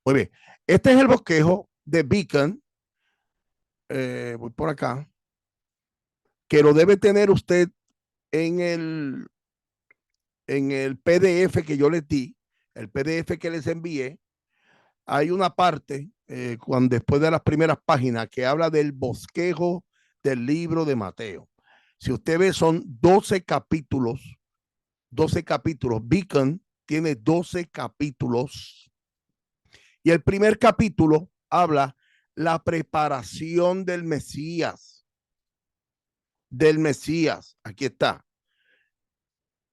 Muy bien. Este es el bosquejo de Beacon. Voy por acá. Que lo debe tener usted en el PDF que yo les di, el PDF que les envié. Hay una parte, cuando después de las primeras páginas, que habla del bosquejo del libro de Mateo. Si usted ve, son 12 capítulos. 12 capítulos. Beacon tiene 12 capítulos. Y el primer capítulo habla la preparación del Mesías. Del Mesías. Aquí está.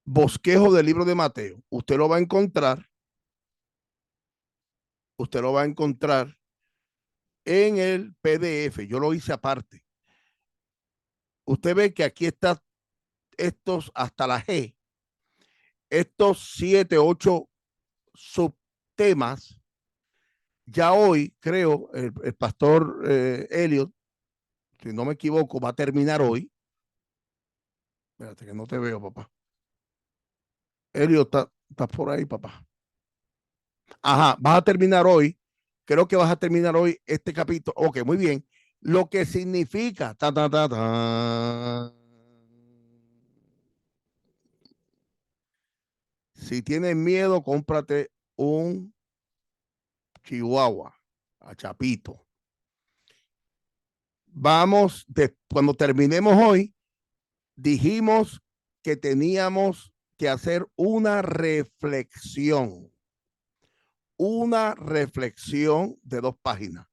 Bosquejo del libro de Mateo. Usted lo va a encontrar. Usted lo va a encontrar en el PDF. Yo lo hice aparte. Usted ve que aquí está estos hasta la G. Estos 7, 8 subtemas. Ya hoy, creo, el pastor Elliot, si no me equivoco, va a terminar hoy. Espérate que no te veo, papá. Elliot, está por ahí, papá. Ajá, vas a terminar hoy. Creo que vas a terminar hoy este capítulo. Ok, muy bien. Lo que significa. Si tienes miedo, cómprate un chihuahua, a Chapito. Cuando terminemos hoy, dijimos que teníamos que hacer una reflexión de 2 páginas.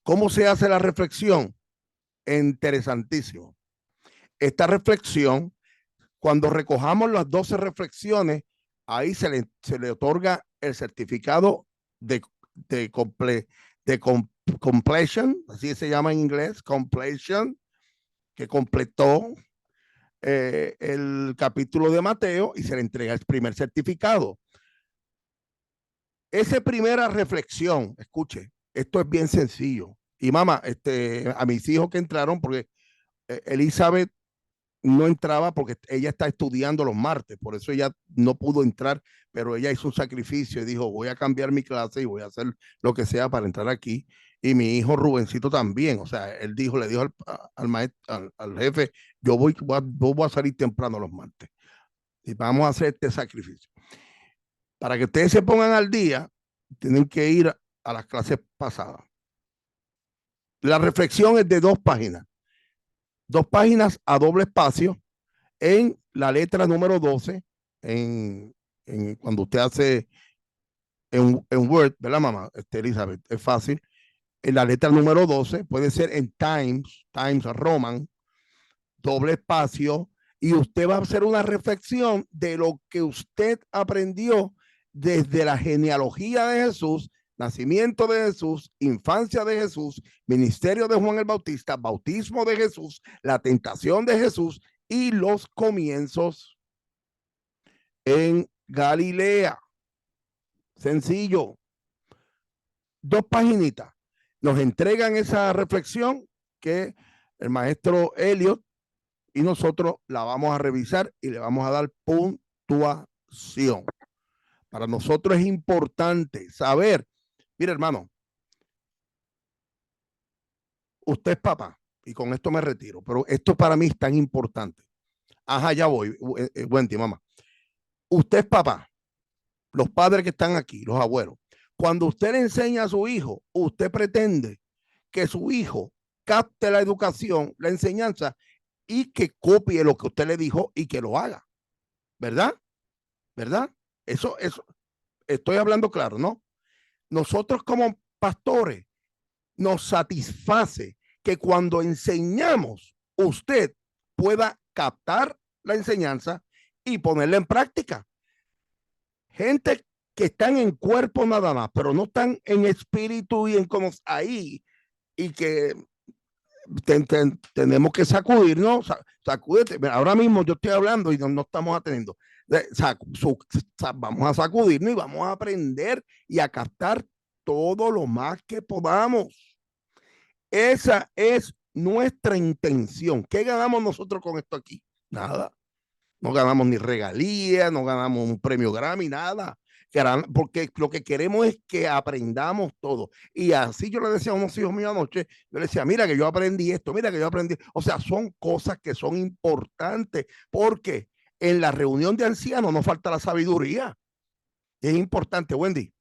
¿Cómo se hace la reflexión? Interesantísimo. Esta reflexión, cuando recojamos las 12 reflexiones, ahí se le otorga el certificado de, de, comple, de completion, así se llama en inglés, completion, que completó el capítulo de Mateo y se le entrega el primer certificado. Esa primera reflexión, escuche, esto es bien sencillo. Y mamá, a mis hijos que entraron, porque Elizabeth no entraba porque ella está estudiando los martes, por eso ella no pudo entrar, pero ella hizo un sacrificio y dijo, voy a cambiar mi clase y voy a hacer lo que sea para entrar aquí. Y mi hijo Rubencito también, o sea, él le dijo al maestro, al jefe, voy a salir temprano los martes y vamos a hacer este sacrificio. Para que ustedes se pongan al día, tienen que ir a las clases pasadas. La reflexión es de 2 páginas. 2 páginas a doble espacio en la letra número 12, cuando usted hace en Word, ¿verdad, mamá? Elizabeth, es fácil. En la letra número 12, puede ser en Times Roman, doble espacio, y usted va a hacer una reflexión de lo que usted aprendió desde la genealogía de Jesús, nacimiento de Jesús, infancia de Jesús, ministerio de Juan el Bautista, bautismo de Jesús, la tentación de Jesús y los comienzos en Galilea. Sencillo. 2 paginitas. Nos entregan esa reflexión que el maestro Elliot y nosotros la vamos a revisar y le vamos a dar puntuación. Para nosotros es importante saber, mire hermano, usted es papá y con esto me retiro, pero esto para mí es tan importante. Ajá, ya voy, Wendy, mamá. Usted es papá, los padres que están aquí, los abuelos. Cuando usted le enseña a su hijo, usted pretende que su hijo capte la educación, la enseñanza y que copie lo que usted le dijo y que lo haga. ¿Verdad? ¿Verdad? Eso, estoy hablando claro, ¿no? Nosotros como pastores nos satisface que cuando enseñamos, usted pueda captar la enseñanza y ponerla en práctica. Gente que están en cuerpo nada más, pero no están en espíritu y en como ahí, y que tenemos que sacudirnos, sacúdete. Ahora mismo yo estoy hablando y no estamos atendiendo. Vamos a sacudirnos y vamos a aprender y a captar todo lo más que podamos. Esa es nuestra intención. ¿Qué ganamos nosotros con esto aquí? Nada. No ganamos ni regalías, no ganamos un premio Grammy, nada. porque lo que queremos es que aprendamos todo. Y así yo le decía a unos hijos míos anoche, yo le decía, mira que yo aprendí esto, mira que yo aprendí. O sea, son cosas que son importantes porque en la reunión de ancianos no falta la sabiduría. Es importante, Wendy.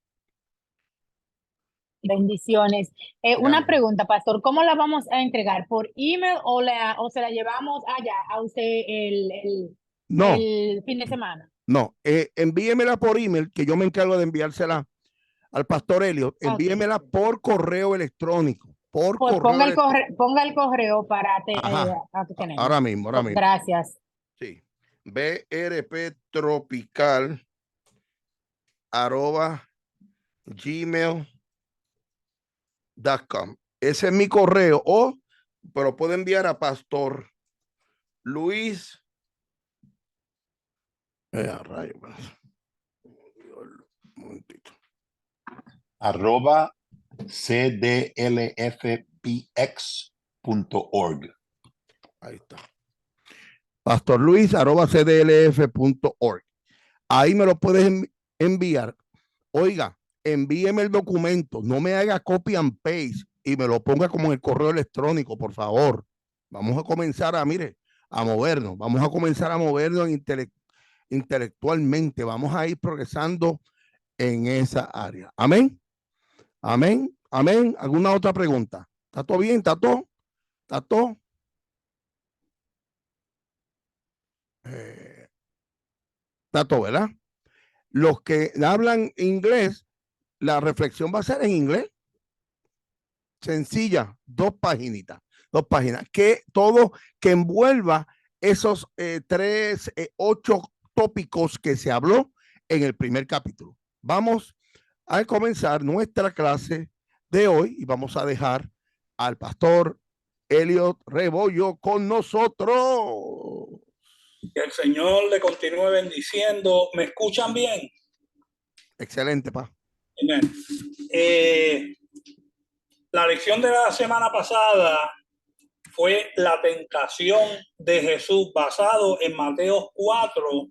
Bendiciones. Una pregunta, pastor, ¿cómo la vamos a entregar? ¿Por email o se la llevamos allá a usted No, el fin de semana? no, envíemela por email, que yo me encargo de enviársela al pastor Elliot. Okay. Envíemela por correo electrónico. Por Pues correo electrónico. ponga el correo para Ajá, tenerlo. ahora mismo, ahora mismo. Gracias. Sí. brptropical arroba gmail.com. Ese es mi correo, pero puede enviar a Pastor Luis. Rayo, un momentito. @cdlfpx.org. Ahí está. Pastor Luis @cdlf.org. Ahí me lo puedes enviar. Oiga, envíeme el documento, no me haga copy and paste y me lo ponga como en el correo electrónico, por favor. Vamos a comenzar a, mire, a movernos, vamos a comenzar a movernos intelectualmente, vamos a ir progresando en esa área. Amén, amén, amén. ¿Alguna otra pregunta? ¿Está todo bien? ¿Está todo? ¿Está todo? Está todo, ¿verdad? Los que hablan inglés, la reflexión va a ser en inglés. Sencilla, dos páginas, que todo que envuelva esos 8 tópicos que se habló en el primer capítulo. Vamos a comenzar nuestra clase de hoy y vamos a dejar al pastor Elliot Rebollo con nosotros. Que el Señor le continúe bendiciendo. ¿Me escuchan bien? Excelente, pa. La lección de la semana pasada fue la tentación de Jesús, basado en Mateo 4,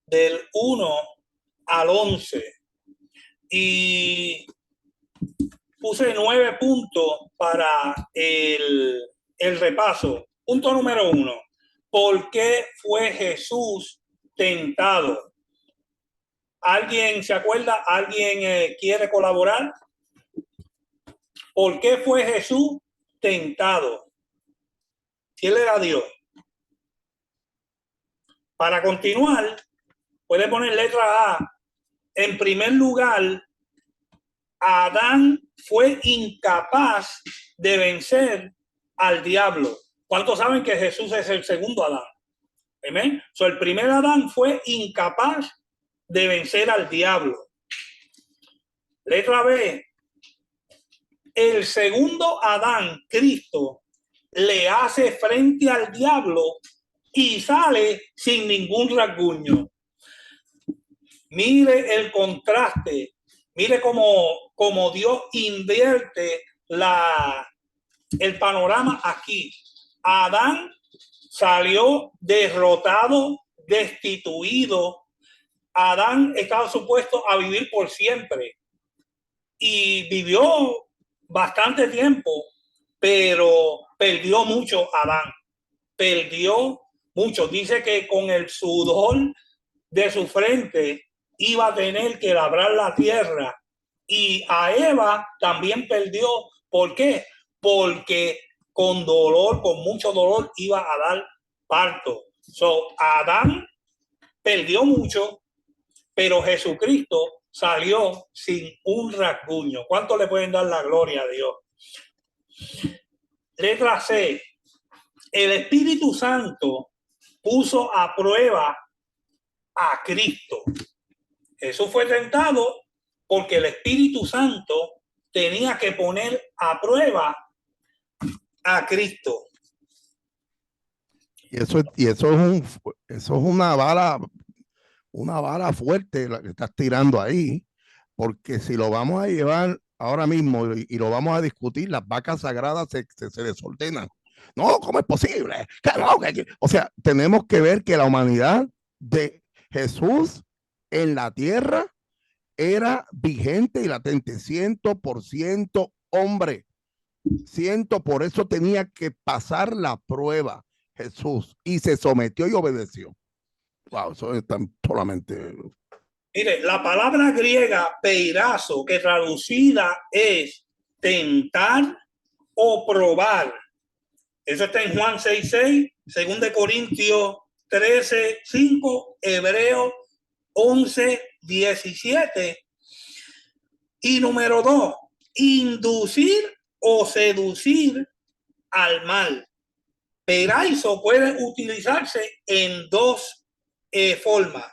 del 1 al 11. Y puse 9 puntos para el repaso. Punto número 1. ¿Por qué fue Jesús tentado? ¿Alguien se acuerda? ¿Alguien quiere colaborar? ¿Por qué fue Jesús tentado? Si él era Dios. Para continuar, puede poner letra A. En primer lugar, Adán fue incapaz de vencer al diablo. ¿Cuántos saben que Jesús es el segundo Adán? Amén. So, el primer Adán fue incapaz de vencer al diablo. Letra B. El segundo Adán, Cristo, le hace frente al diablo y sale sin ningún rasguño. Mire el contraste. Mire cómo Dios invierte el panorama aquí. Adán salió derrotado, destituido. Adán estaba supuesto a vivir por siempre y vivió bastante tiempo, pero perdió mucho Adán. Perdió mucho. Dice que con el sudor de su frente iba a tener que labrar la tierra. Y a Eva también perdió. ¿Por qué? Porque con dolor, con mucho dolor, iba a dar parto. Adán perdió mucho, pero Jesucristo salió sin un rasguño. ¿Cuánto le pueden dar la gloria a Dios? Letra C. El Espíritu Santo puso a prueba a Cristo. Jesús fue tentado porque el Espíritu Santo tenía que poner a prueba a Cristo. Y eso es una bala fuerte la que estás tirando ahí, porque si lo vamos a llevar ahora mismo y lo vamos a discutir, las vacas sagradas se desordenan. No, ¿cómo es posible? O sea, tenemos que ver que la humanidad de Jesús en la tierra era vigente y latente, 100% hombre, por eso tenía que pasar la prueba Jesús y se sometió y obedeció. Wow, eso es tan solamente. Mire, la palabra griega peirazo, que traducida es tentar o probar. Eso está en Juan 6:6, 2 Corintios 13:5, Hebreos 11:17. Y número 2, inducir o seducir al mal. Peraizo puede utilizarse en dos formas: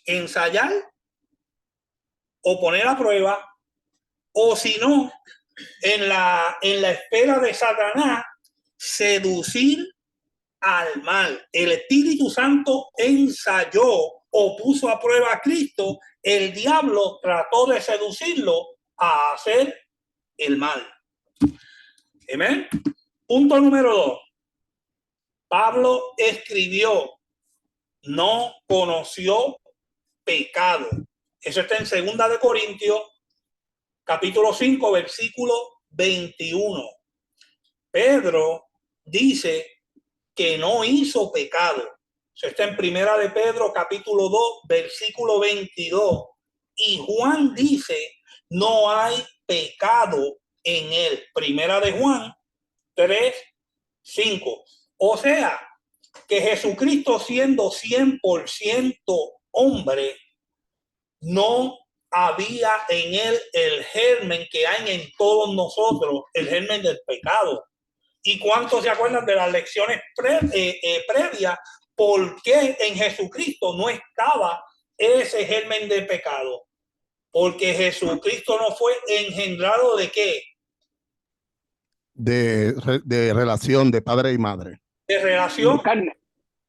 ensayar o poner a prueba, o si no, en la esfera de Satanás, seducir al mal. El Espíritu Santo ensayó o puso a prueba a Cristo. El diablo trató de seducirlo a hacer el mal. Amén. Punto número 2. Pablo escribió: no conoció pecado. Eso está en 2 Corintios capítulo 5, versículo 21. Pedro dice que no hizo pecado. Eso está en 1 de Pedro capítulo 2, versículo 22. Y Juan dice: no hay pecado en él. 1 de Juan 3:5. O sea, que Jesucristo, siendo 100% hombre, no había en él el germen que hay en todos nosotros, el germen del pecado. ¿Y cuántos se acuerdan de las lecciones previas? ¿Por qué en Jesucristo no estaba ese germen de pecado? Porque Jesucristo no fue engendrado ¿de qué? De relación de padre y madre. De relación de hombre.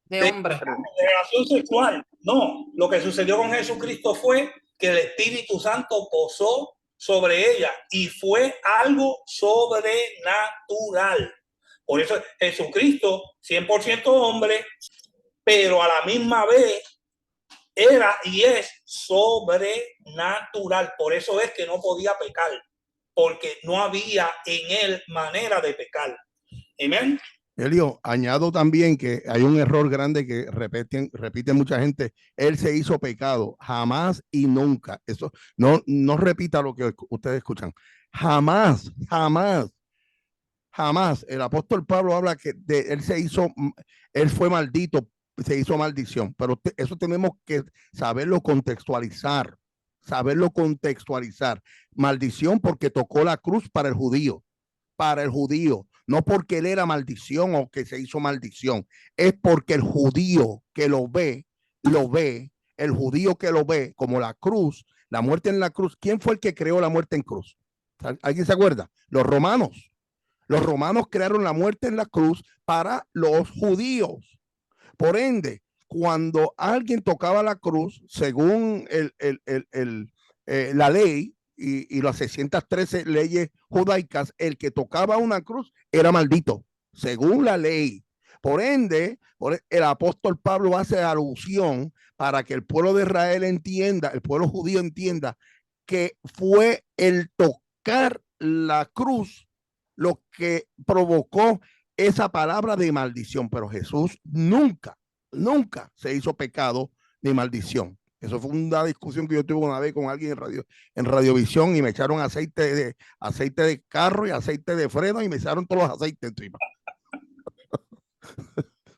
De relación sexual. No, lo que sucedió con Jesucristo fue que el Espíritu Santo posó sobre ella y fue algo sobrenatural. Por eso Jesucristo, 100% hombre, pero a la misma vez era y es sobrenatural. Por eso es que no podía pecar, porque no había en él manera de pecar. Amén. Elio, añado también que hay un error grande que repite mucha gente. Él se hizo pecado, jamás y nunca. Eso no repita lo que ustedes escuchan. Jamás. El apóstol Pablo habla que él fue maldito, se hizo maldición, pero eso tenemos que saberlo contextualizar. Maldición porque tocó la cruz para el judío, no porque él era maldición o que se hizo maldición, es porque el judío que lo ve, el judío que lo ve como la cruz, la muerte en la cruz. ¿Quién fue el que creó la muerte en cruz? ¿Alguien se acuerda? Los romanos. Los romanos crearon la muerte en la cruz para los judíos. Por ende, cuando alguien tocaba la cruz, según la ley, y las 613 leyes judaicas, el que tocaba una cruz era maldito, según la ley. Por ende, el apóstol Pablo hace alusión para que el pueblo de Israel entienda, el pueblo judío entienda que fue el tocar la cruz lo que provocó esa palabra de maldición. Pero Jesús nunca se hizo pecado ni maldición. Eso fue una discusión que yo tuve una vez con alguien en Radiovisión, y me echaron aceite de carro y aceite de freno y me echaron todos los aceites encima.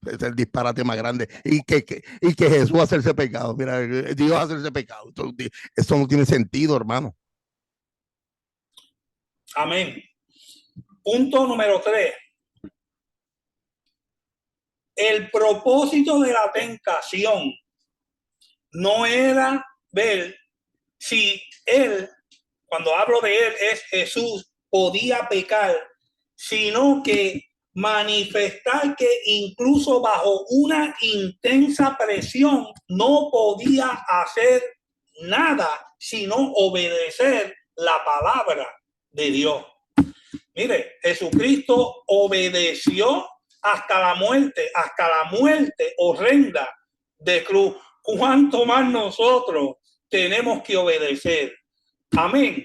Es el disparate más grande. Y que Jesús hacerse pecado. Mira, Dios hacerse pecado. Eso no tiene sentido, hermano. Amén. Punto número 3. El propósito de la tentación no era ver si él, cuando hablo de él, es Jesús, podía pecar, sino que manifestar que incluso bajo una intensa presión no podía hacer nada sino obedecer la palabra de Dios. Mire, Jesucristo obedeció hasta la muerte horrenda de cruz. ¿Cuánto más nosotros tenemos que obedecer. Amén.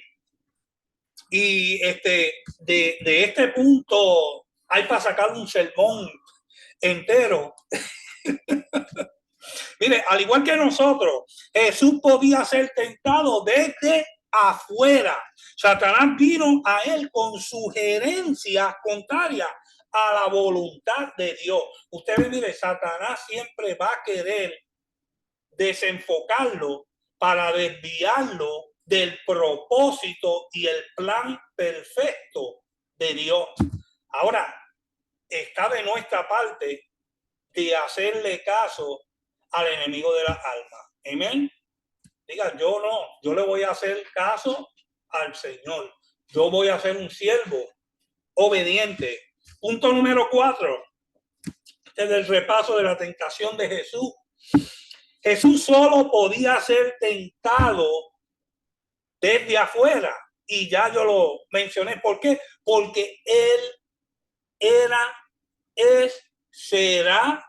Y de este punto hay para sacar un sermón entero. Mire, al igual que nosotros, Jesús podía ser tentado desde afuera. Satanás vino a él con sugerencias contrarias a la voluntad de Dios. Usted ve, mire, Satanás siempre va a querer desenfocarlo para desviarlo del propósito y el plan perfecto de Dios. Ahora, está de nuestra parte de hacerle caso al enemigo de las almas. Amén. Diga, yo no, yo le voy a hacer caso al Señor. Yo voy a ser un siervo obediente. Punto número 4. Este es el repaso de la tentación de Jesús. Jesús solo podía ser tentado desde afuera. Y ya yo lo mencioné. ¿Por qué? Porque él será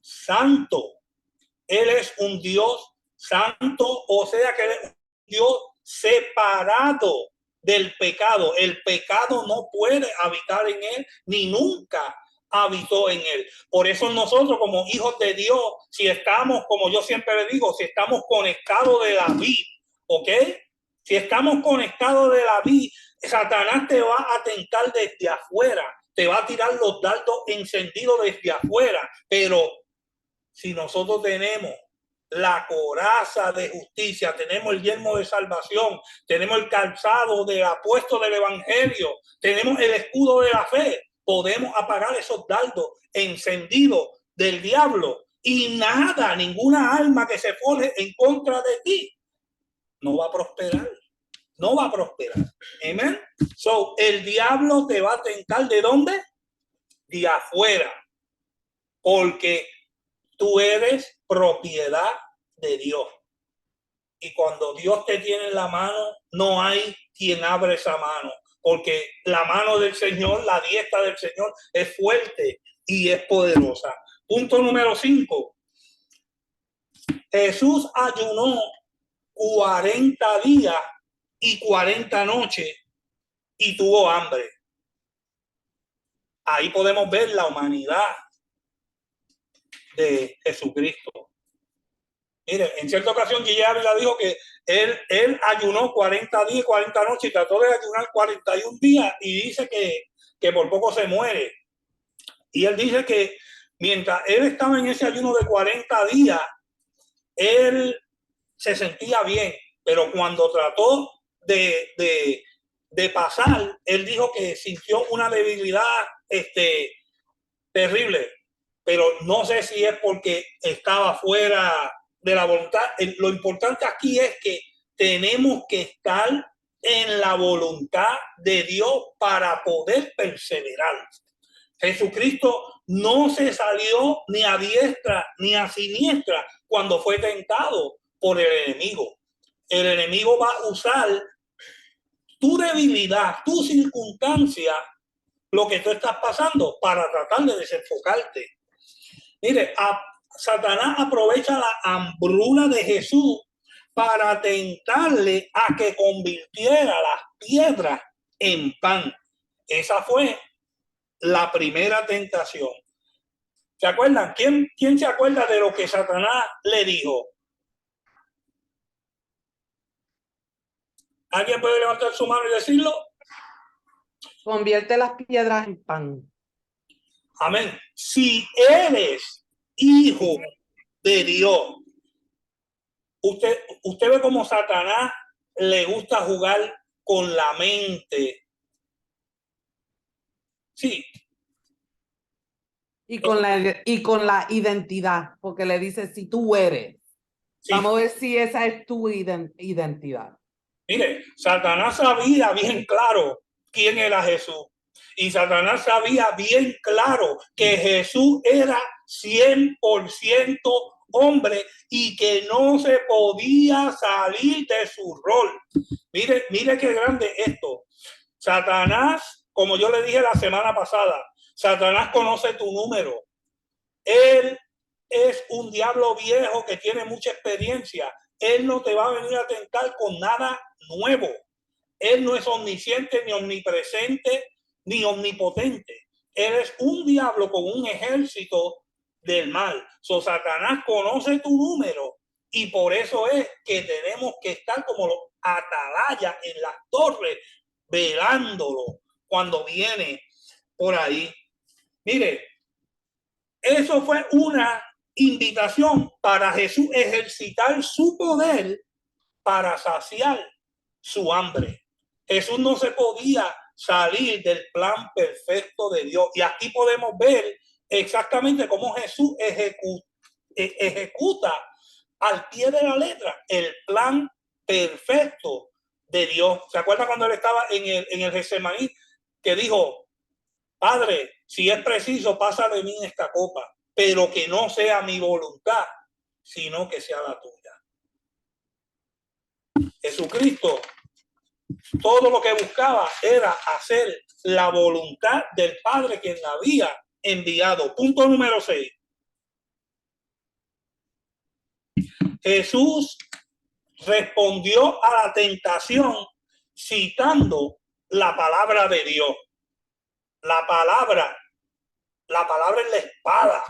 santo. Él es un Dios santo, o sea que él es un Dios separado del pecado. El pecado no puede habitar en él, ni nunca habitó en él. Por eso nosotros como hijos de Dios, si estamos, como yo siempre le digo, si estamos conectados de la vid, ¿ok? Si estamos conectados de la vid, Satanás te va a tentar desde afuera, te va a tirar los dardos encendidos desde afuera, pero si nosotros tenemos la coraza de justicia, tenemos el yelmo de salvación, tenemos el calzado del apuesto del evangelio, tenemos el escudo de la fe, podemos apagar esos dardos encendidos del diablo y nada, ninguna alma que se forje en contra de ti no va a prosperar. No va a prosperar. Amén. So, el diablo te va a tentar ¿de dónde? De afuera. Porque tú eres propiedad de Dios. Y cuando Dios te tiene en la mano, no hay quien abre esa mano. Porque la mano del Señor, la diestra del Señor es fuerte y es poderosa. Punto número 5. Jesús ayunó 40 días y 40 noches y tuvo hambre. Ahí podemos ver la humanidad de Jesucristo. Mire, en cierta ocasión Guillermo Ávila dijo que él ayunó 40 días y 40 noches y trató de ayunar 41 días y dice que por poco se muere. Y él dice que mientras él estaba en ese ayuno de 40 días, él se sentía bien, pero cuando trató de pasar, él dijo que sintió una debilidad terrible, pero no sé si es porque estaba fuera de la voluntad. Lo importante aquí es que tenemos que estar en la voluntad de Dios para poder perseverar. Jesucristo no se salió ni a diestra ni a siniestra cuando fue tentado por el enemigo. El enemigo va a usar tu debilidad, tu circunstancia, lo que tú estás pasando para tratar de desenfocarte. Mire, Satanás aprovecha la hambruna de Jesús para tentarle a que convirtiera las piedras en pan. Esa fue la primera tentación. ¿Se acuerdan? ¿Quién se acuerda de lo que Satanás le dijo? ¿Alguien puede levantar su mano y decirlo? Convierte las piedras en pan. Amén. Si eres hijo de Dios, usted ve cómo Satanás le gusta jugar con la mente. Sí. Y con la identidad, porque le dice si tú eres. Sí. Vamos a ver si esa es tu identidad. Mire, Satanás sabía bien claro quién era Jesús. Y Satanás sabía bien claro que Jesús era 100% hombre y que no se podía salir de su rol. Mire qué grande esto. Satanás, como yo le dije la semana pasada, Satanás conoce tu número. Él es un diablo viejo que tiene mucha experiencia Él no te va a venir a tentar con nada nuevo. Él no es omnisciente, ni omnipresente, ni omnipotente. Él es un diablo con un ejército del mal. Satanás conoce tu número y por eso es que tenemos que estar como los atalayas en las torres, velándolo cuando viene por ahí. Mire, eso fue una invitación para Jesús ejercitar su poder para saciar su hambre. Jesús no se podía salir del plan perfecto de Dios. Y aquí podemos ver exactamente cómo Jesús ejecuta al pie de la letra el plan perfecto de Dios. ¿Se acuerdan cuando él estaba en el Getsemaní que dijo: Padre, si es preciso, pasa de mí esta copa, pero que no sea mi voluntad, sino que sea la tuya? Jesucristo, todo lo que buscaba era hacer la voluntad del Padre quien la había enviado. Punto número 6. Jesús respondió a la tentación citando la palabra de Dios. La palabra es la espada.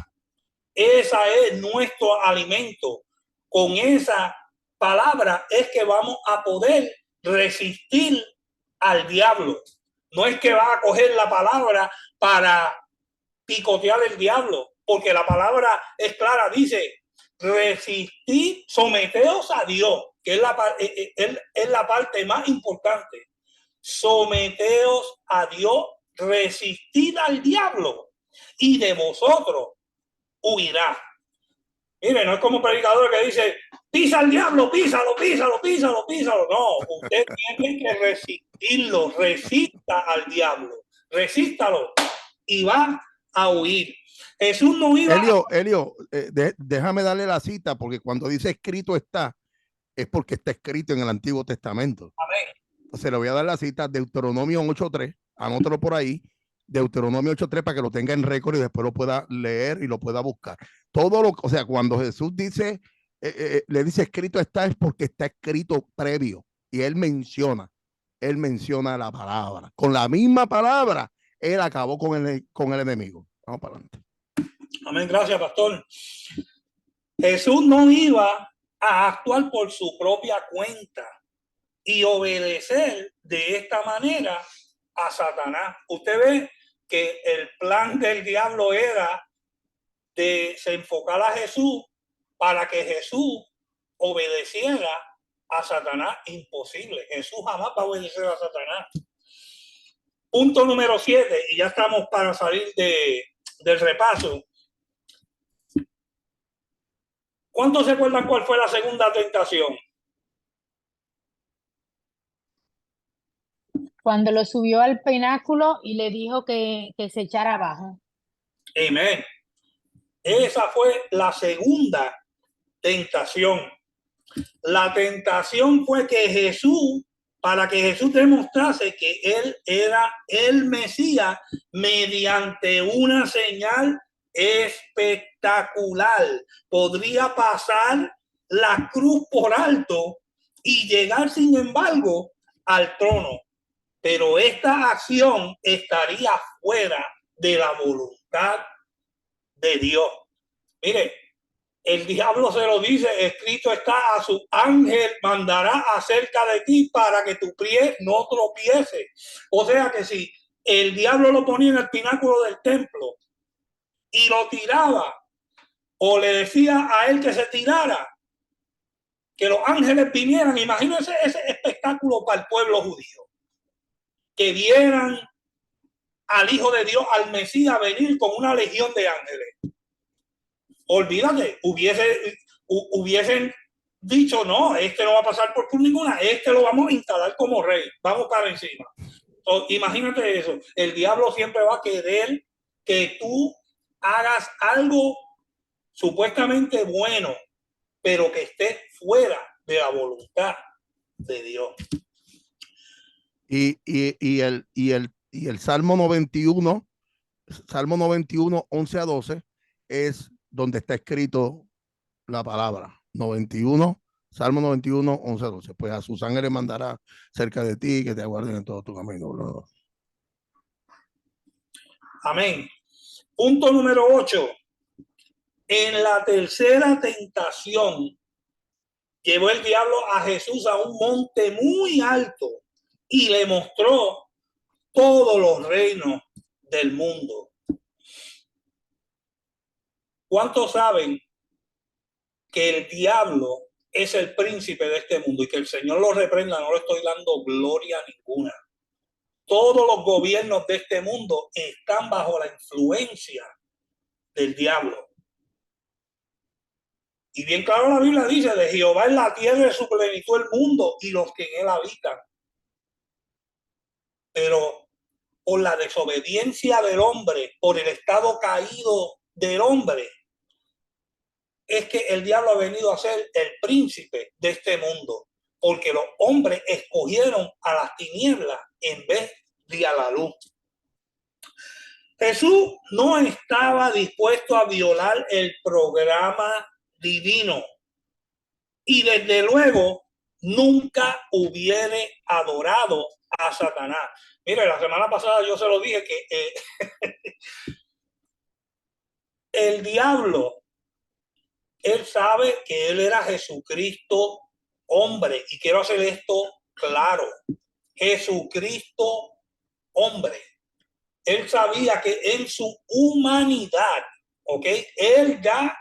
Esa es nuestro alimento. Con esa palabra es que vamos a poder resistir al diablo. No es que va a coger la palabra para picotear el diablo, porque la palabra es clara, dice: resistir, someteos a Dios, que es la parte más importante. Someteos a Dios, resistid al diablo y de vosotros huirá. Mire, no es como un predicador que dice: pisa al diablo, písalo, písalo, písalo, písalo. No, usted tiene que resistirlo. Resista al diablo, resístalo y va a huir. Jesús no iba. Elio, déjame darle la cita, porque cuando dice escrito está, es porque está escrito en el Antiguo Testamento. Amén. Entonces le voy a dar la cita, Deuteronomio 8.3, anótalo por ahí, Deuteronomio 8.3, para que lo tenga en récord y después lo pueda leer y lo pueda buscar. O sea, cuando Jesús dice, le dice escrito está, es porque está escrito previo, y él menciona la palabra. Con la misma palabra, él acabó con el enemigo. Vamos para adelante. Amén, gracias, pastor. Jesús no iba a actuar por su propia cuenta y obedecer de esta manera a Satanás. Usted ve que el plan del diablo era de se enfocar a Jesús para que Jesús obedeciera a Satanás. Imposible. Jesús jamás va a obedecer a Satanás. Punto número 7, y ya estamos para salir del repaso. ¿Cuántos se acuerdan cuál fue la segunda tentación? Cuando lo subió al pináculo y le dijo que se echara abajo. Amén. Esa fue la segunda tentación. La tentación fue que Jesús, para que Jesús demostrase que él era el Mesías mediante una señal espectacular. Podría pasar la cruz por alto y llegar, sin embargo, al trono. Pero esta acción estaría fuera de la voluntad de Dios. Mire, el diablo se lo dice: escrito está, a su ángel mandará acerca de ti para que tu pie no tropiece. O sea que si el diablo lo ponía en el pináculo del templo y lo tiraba, o le decía a él que se tirara, que los ángeles vinieran. Imagínense ese espectáculo para el pueblo judío, que vieran al Hijo de Dios, al Mesías, venir con una legión de ángeles. Olvídate, hubiesen dicho: no, este no va a pasar por ninguna, este lo vamos a instalar como rey, vamos para encima. Imagínate eso. El diablo siempre va a querer que tú hagas algo supuestamente bueno, pero que esté fuera de la voluntad de Dios. Y el Salmo 91, 11 a 12, es donde está escrito la palabra. 91, Salmo 91, 11 a 12. Pues a sus ángeles mandará cerca de ti que te aguarden en todo tu camino. No. Amén. Punto número 8. En la tercera tentación, llevó el diablo a Jesús a un monte muy alto y le mostró todos los reinos del mundo. ¿Cuántos saben que el diablo es el príncipe de este mundo y que el Señor lo reprenda? No le estoy dando gloria ninguna. Todos los gobiernos de este mundo están bajo la influencia del diablo. Y bien claro la Biblia dice, de Jehová es la tierra, es su plenitud el mundo y los que en él habitan. Pero por la desobediencia del hombre, por el estado caído del hombre, es que el diablo ha venido a ser el príncipe de este mundo, porque los hombres escogieron a las tinieblas en vez de a la luz. Jesús no estaba dispuesto a violar el programa divino y desde luego nunca hubiera adorado a Satanás. Mire, la semana pasada yo se lo dije que el diablo, él sabe que él era Jesucristo hombre, y quiero hacer esto claro. Jesucristo hombre. Él sabía que en su humanidad, ¿ok? Él ya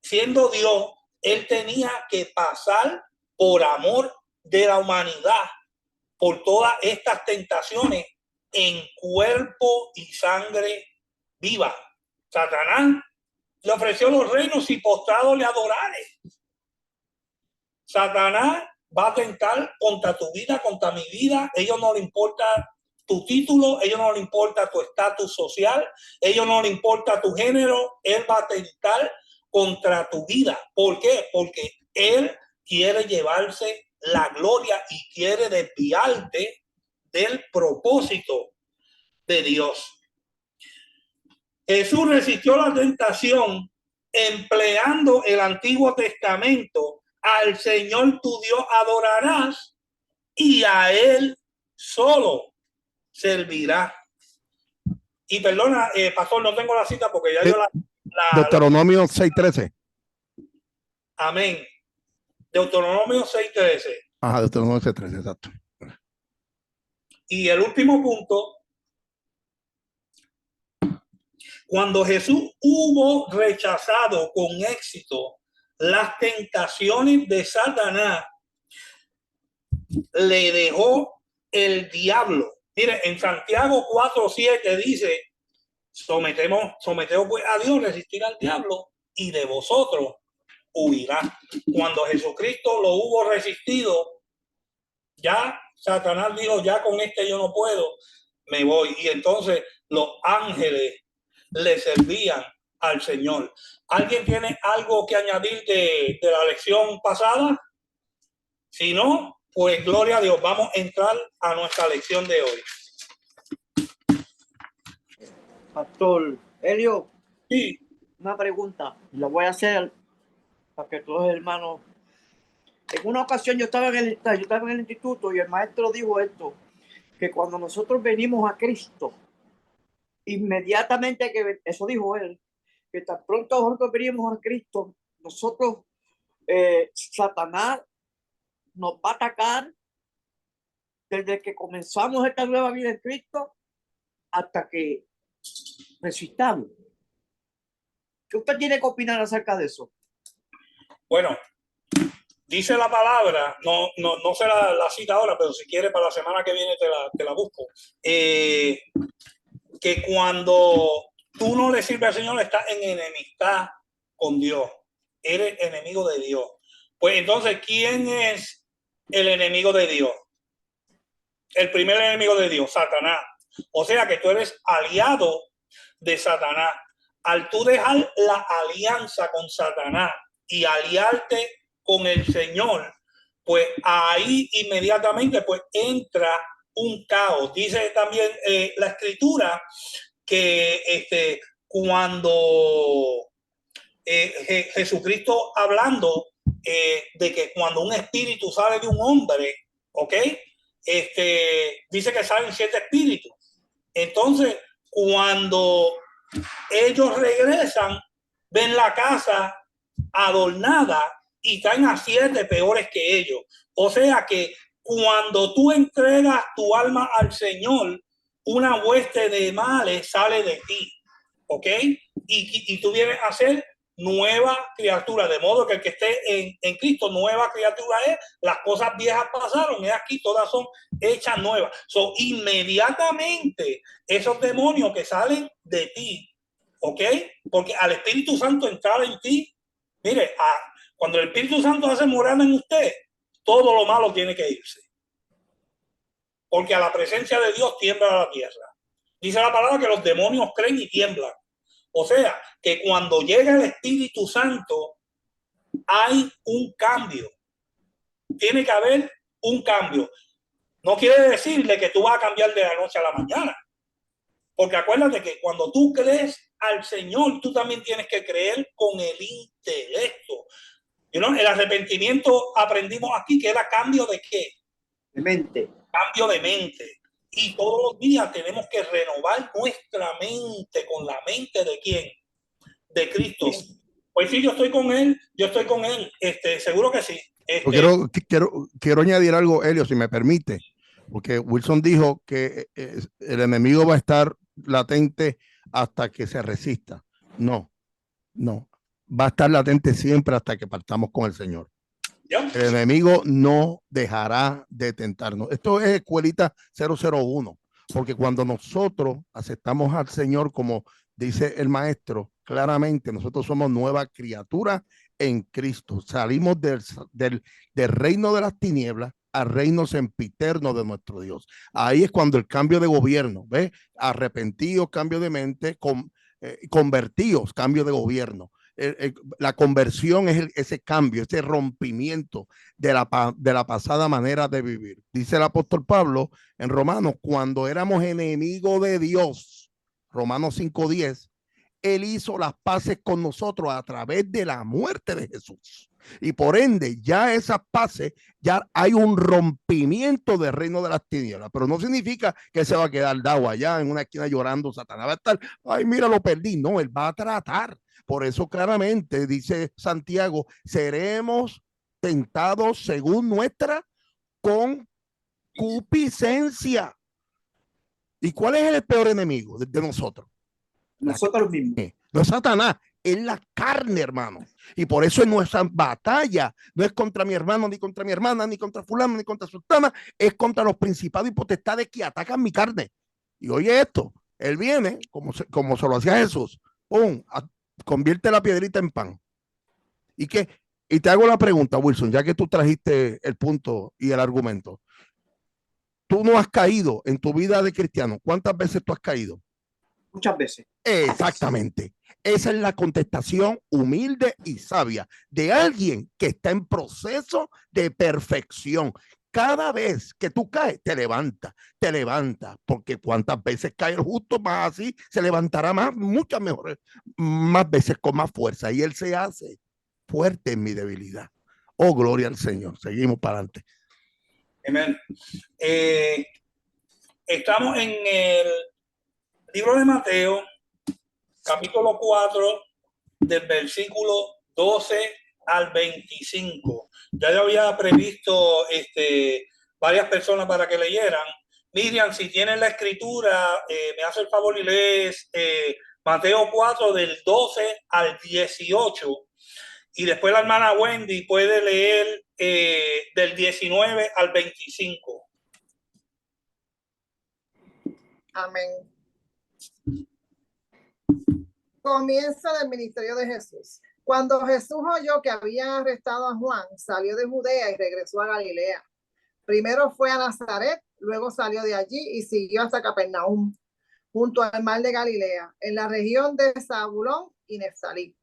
siendo Dios, él tenía que pasar por amor de la humanidad, por todas estas tentaciones en cuerpo y sangre viva. Satanás le ofreció los reinos y postrado le adorare. Satanás va a tentar contra tu vida, contra mi vida. A ellos no le importa tu título, a ellos no le importa tu estatus social, a ellos no le importa tu género. Él va a tentar contra tu vida. ¿Por qué? Porque él quiere llevarse la gloria y quiere desviarte del propósito de Dios. Jesús resistió la tentación empleando el Antiguo Testamento. Al Señor tu Dios adorarás y a Él solo servirás. Y perdona, pastor, no tengo la cita porque ya yo la Deuteronomio 6:13. Amén. Deuteronomio 6:13. Ajá, Deuteronomio 6:13, exacto. Y el último punto, cuando Jesús hubo rechazado con éxito las tentaciones de Satanás, le dejó el diablo. Mire, en Santiago 4:7 dice, someteos pues a Dios, resistir al diablo y de vosotros huirá. Cuando Jesucristo lo hubo resistido, ya Satanás dijo, ya con este yo no puedo, me voy. Y entonces los ángeles le servían al Señor. ¿Alguien tiene algo que añadir de la lección pasada? Si no, pues gloria a Dios. Vamos a entrar a nuestra lección de hoy. Pastor Helio, Sí. una pregunta. La voy a hacer para que todos los hermanos. En una ocasión yo estaba en el instituto y el maestro dijo esto, que cuando nosotros venimos a Cristo, inmediatamente que eso dijo él, que tan pronto nosotros venimos a Cristo, nosotros Satanás nos va a atacar desde que comenzamos esta nueva vida en Cristo hasta que resistamos. ¿Qué usted tiene que opinar acerca de eso? Bueno, dice la palabra, no sé la cita ahora, pero si quiere para la semana que viene te la busco. Que cuando tú no le sirves al Señor, estás en enemistad con Dios. Eres enemigo de Dios. Pues entonces, ¿quién es el enemigo de Dios? El primer enemigo de Dios, Satanás. O sea que tú eres aliado de Satanás. Al tú dejar la alianza con Satanás y aliarte con el Señor, pues ahí inmediatamente pues entra un caos. Dice también la escritura que cuando Jesucristo hablando de que cuando un espíritu sale de un hombre, ¿ok? Dice que salen 7 espíritus. Entonces, cuando ellos regresan, ven la casa adornada y caen a 7 peores que ellos. O sea que cuando tú entregas tu alma al Señor, una hueste de males sale de ti, ¿ok? Y tú vienes a ser nueva criatura, de modo que el que esté en Cristo, nueva criatura es, las cosas viejas pasaron, es aquí, todas son hechas nuevas. So, inmediatamente esos demonios que salen de ti, ¿ok? Porque al Espíritu Santo entrar en ti, mire, cuando el Espíritu Santo hace morada en usted, todo lo malo tiene que irse. Porque a la presencia de Dios tiembla la tierra. Dice la palabra que los demonios creen y tiemblan. O sea, que cuando llega el Espíritu Santo, hay un cambio. Tiene que haber un cambio. No quiere decirle que tú vas a cambiar de la noche a la mañana. Porque acuérdate que cuando tú crees al Señor, tú también tienes que creer con el intelecto. El arrepentimiento aprendimos aquí que era cambio de ¿qué? De mente. Cambio de mente. Y todos los días tenemos que renovar nuestra mente con la mente de ¿quién? De Cristo. Pues sí, yo estoy con él, seguro que sí. Quiero añadir algo, Helio, si me permite, porque Wilson dijo que el enemigo va a estar latente hasta que se resista. No, va a estar latente siempre hasta que partamos con el Señor. El enemigo no dejará de tentarnos. Esto es escuelita 001, porque cuando nosotros aceptamos al Señor, como dice el maestro, claramente nosotros somos nueva criatura en Cristo. Salimos del reino de las tinieblas al reino sempiterno de nuestro Dios. Ahí es cuando el cambio de gobierno, ¿ves? Arrepentidos, cambio de mente, convertidos, cambio de gobierno. La conversión es ese cambio, ese rompimiento de la pasada manera de vivir. Dice el apóstol Pablo en Romanos, cuando éramos enemigos de Dios, Romanos 5:10, Él hizo las paces con nosotros a través de la muerte de Jesús. Y por ende, ya esas paces, ya hay un rompimiento del reino de las tinieblas. Pero no significa que se va a quedar dado allá en una esquina llorando. Satanás va a estar, ay, mira, lo perdí. No, él va a tratar. Por eso claramente dice Santiago, seremos tentados según nuestra concupiscencia. ¿Y cuál es el peor enemigo de nosotros? Nosotros mismos. No es Satanás, es la carne, hermano. Y por eso en nuestra batalla no es contra mi hermano, ni contra mi hermana, ni contra fulano, ni contra sultana, es contra los principados y potestades que atacan mi carne. Y oye esto, él viene, como se lo hacía Jesús, convierte la piedrita en pan. Y te hago la pregunta, Wilson, ya que tú trajiste el punto y el argumento. Tú no has caído en tu vida de cristiano. ¿Cuántas veces tú has caído? Muchas veces. Exactamente. Esa es la contestación humilde y sabia de alguien que está en proceso de perfección. Cada vez que tú caes, te levanta, porque cuántas veces cae el justo, más así se levantará más, muchas mejores, más veces con más fuerza. Y él se hace fuerte en mi debilidad. Oh, gloria al Señor. Seguimos para adelante. Amén. Estamos en el libro de Mateo, capítulo 4, del versículo 12 al 25. Ya yo había previsto varias personas para que leyeran. Miriam, si tienes la escritura, me hace el favor y lees Mateo 4 del 12 al 18. Y después la hermana Wendy puede leer del 19 al 25. Amén. Comienza del ministerio de Jesús. Cuando Jesús oyó que habían arrestado a Juan, salió de Judea y regresó a Galilea. Primero fue a Nazaret, luego salió de allí y siguió hasta Capernaum, junto al mar de Galilea, en la región de Zabulón y Neftalí.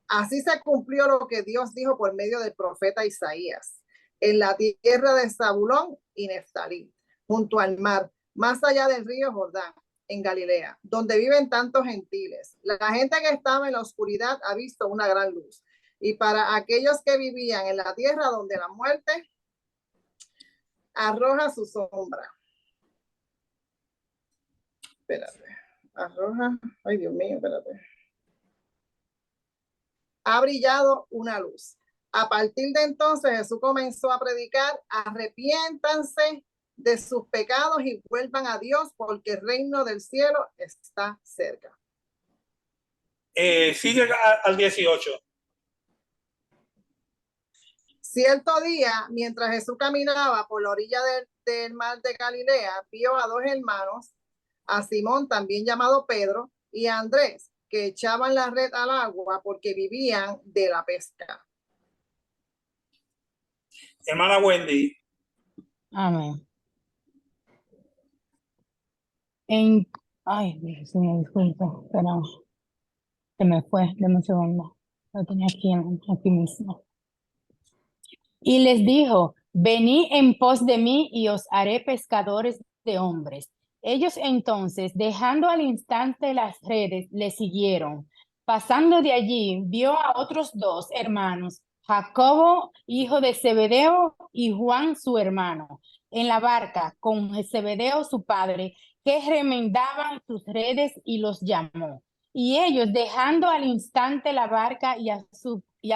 Así se cumplió lo que Dios dijo por medio del profeta Isaías, en la tierra de Zabulón y Neftalí, junto al mar, más allá del río Jordán, en Galilea, donde viven tantos gentiles. La gente que estaba en la oscuridad ha visto una gran luz, y para aquellos que vivían en la tierra donde la muerte arroja su sombra. Espérate, arroja, ay Dios mío, espérate. Ha brillado una luz. A partir de entonces Jesús comenzó a predicar: arrepiéntanse de sus pecados y vuelvan a Dios, porque el reino del cielo está cerca. Sigue al 18. Cierto día, mientras Jesús caminaba por la orilla del mar de Galilea, vio a dos hermanos, a Simón, también llamado Pedro, y a Andrés, que echaban la red al agua porque vivían de la pesca. Hermana Wendy. Amén. Ay, Dios mío, disculpa, pero se me fue, deme un segundo. Lo tenía aquí mismo. Y les dijo: venid en pos de mí y os haré pescadores de hombres. Ellos entonces, dejando al instante las redes, le siguieron. Pasando de allí, vio a otros dos hermanos, Jacobo, hijo de Zebedeo, y Juan, su hermano, en la barca con Zebedeo, su padre, que remendaban sus redes, y los llamó. Y ellos, dejando al instante la barca y a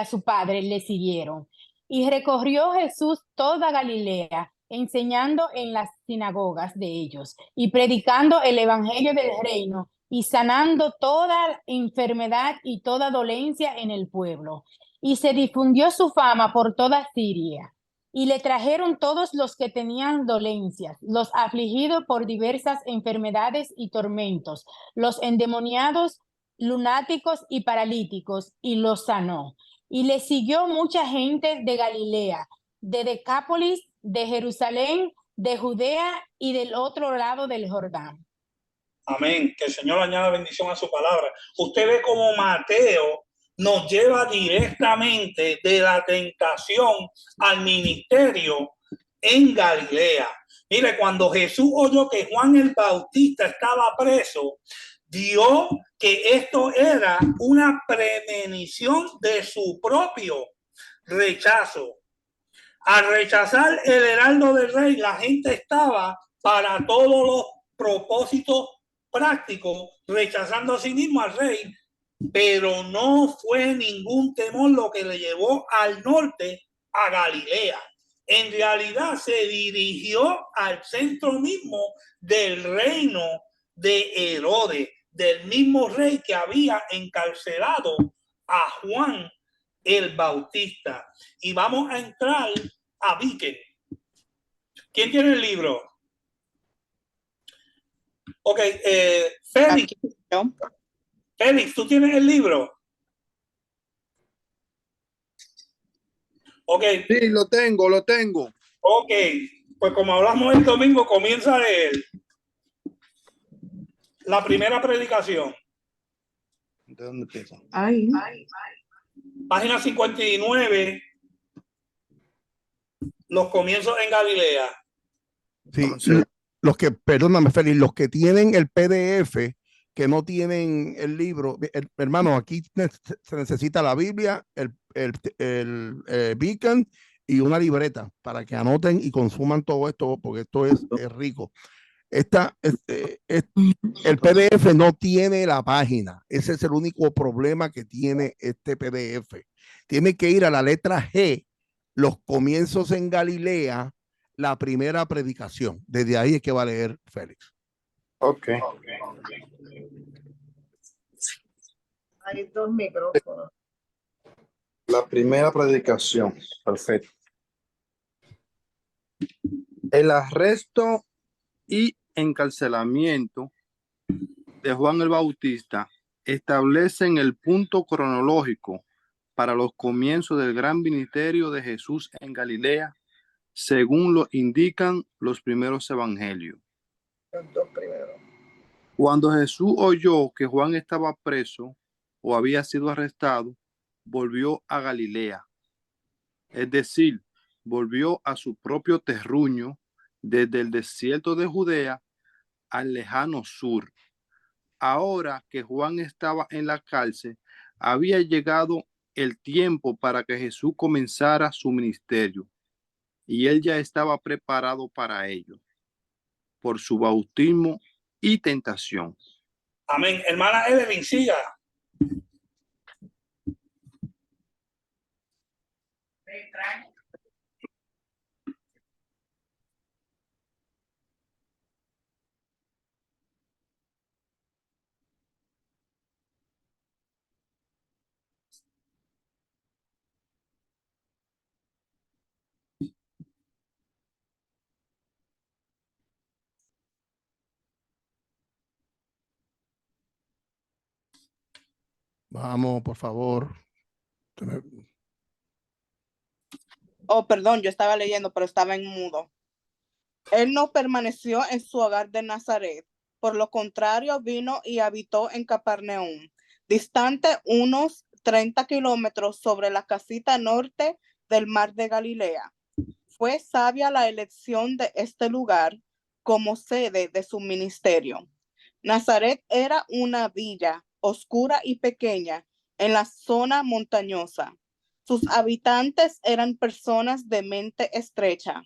su padre, le siguieron. Y recorrió Jesús toda Galilea, enseñando en las sinagogas de ellos y predicando el evangelio del reino y sanando toda enfermedad y toda dolencia en el pueblo. Y se difundió su fama por toda Siria. Y le trajeron todos los que tenían dolencias, los afligidos por diversas enfermedades y tormentos, los endemoniados, lunáticos y paralíticos, y los sanó. Y le siguió mucha gente de Galilea, de Decápolis, de Jerusalén, de Judea y del otro lado del Jordán. Amén. Que el Señor añada bendición a su palabra. Usted ve cómo Mateo nos lleva directamente de la tentación al ministerio en Galilea. Mire, cuando Jesús oyó que Juan el Bautista estaba preso, vio que esto era una premonición de su propio rechazo. Al rechazar el heraldo del rey, la gente estaba para todos los propósitos prácticos, rechazando a sí mismo al rey, pero no fue ningún temor lo que le llevó al norte, a Galilea. En realidad se dirigió al centro mismo del reino de Herodes, del mismo rey que había encarcelado a Juan el Bautista. Y vamos a entrar a Vique. ¿Quién tiene el libro? Ok, Félix. Félix, ¿tú tienes el libro? Ok. Sí, lo tengo. Ok, pues como hablamos el domingo, comienza a leer la primera predicación. ¿De dónde empieza? Ay. Página 59. Los comienzos en Galilea. Sí, los que, perdóname, Félix, los que tienen el PDF, que no tienen el libro, hermano, aquí se necesita la Biblia, el beacon y una libreta para que anoten y consuman todo esto, porque esto es rico. El PDF no tiene la página. Ese es el único problema que tiene este PDF. Tiene que ir a la letra G, los comienzos en Galilea, la primera predicación. Desde ahí es que va a leer Félix. Ok. Hay dos micrófonos. La primera predicación. Perfecto. El arresto y encarcelamiento de Juan el Bautista establecen el punto cronológico para los comienzos del gran ministerio de Jesús en Galilea, según lo indican los primeros evangelios. Los dos primeros. Cuando Jesús oyó que Juan estaba preso o había sido arrestado, volvió a Galilea. Es decir, volvió a su propio terruño desde el desierto de Judea al lejano sur. Ahora que Juan estaba en la cárcel, había llegado el tiempo para que Jesús comenzara su ministerio y él ya estaba preparado para ello por su bautismo y tentación. Amén. Hermana Evelyn, siga. Vamos, por favor. Oh, perdón, yo estaba leyendo, pero estaba en mudo. Él no permaneció en su hogar de Nazaret. Por lo contrario, vino y habitó en Capernaum, distante unos 30 kilómetros sobre la casita norte del mar de Galilea. Fue sabia la elección de este lugar como sede de su ministerio. Nazaret era una villa oscura y pequeña en la zona montañosa. Sus habitantes eran personas de mente estrecha.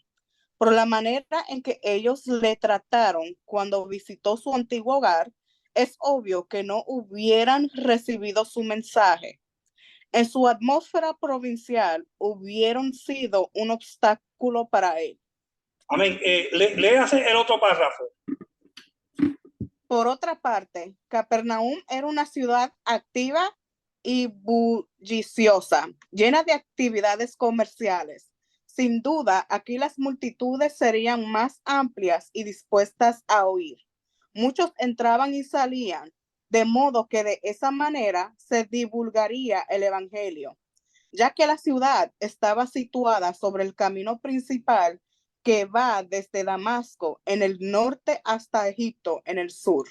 Por la manera en que ellos le trataron cuando visitó su antiguo hogar, es obvio que no hubieran recibido su mensaje. En su atmósfera provincial hubieron sido un obstáculo para él. Amén. Léase el otro párrafo. Por otra parte, Capernaum era una ciudad activa y bulliciosa, llena de actividades comerciales. Sin duda, aquí las multitudes serían más amplias y dispuestas a oír. Muchos entraban y salían, de modo que de esa manera se divulgaría el evangelio, ya que la ciudad estaba situada sobre el camino principal que va desde Damasco en el norte hasta Egipto en el sur.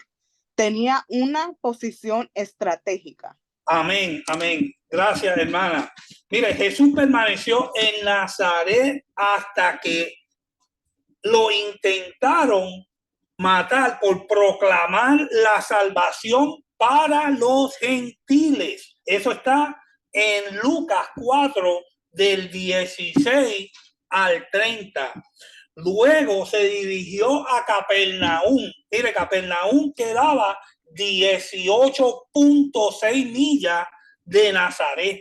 Tenía una posición estratégica. Amén, amén. Gracias, hermana. Mire, Jesús permaneció en Nazaret hasta que lo intentaron matar por proclamar la salvación para los gentiles. Eso está en Lucas 4, del 16 al 30. Luego se dirigió a Capernaum. Mire, Capernaum quedaba 18.6 millas de Nazaret,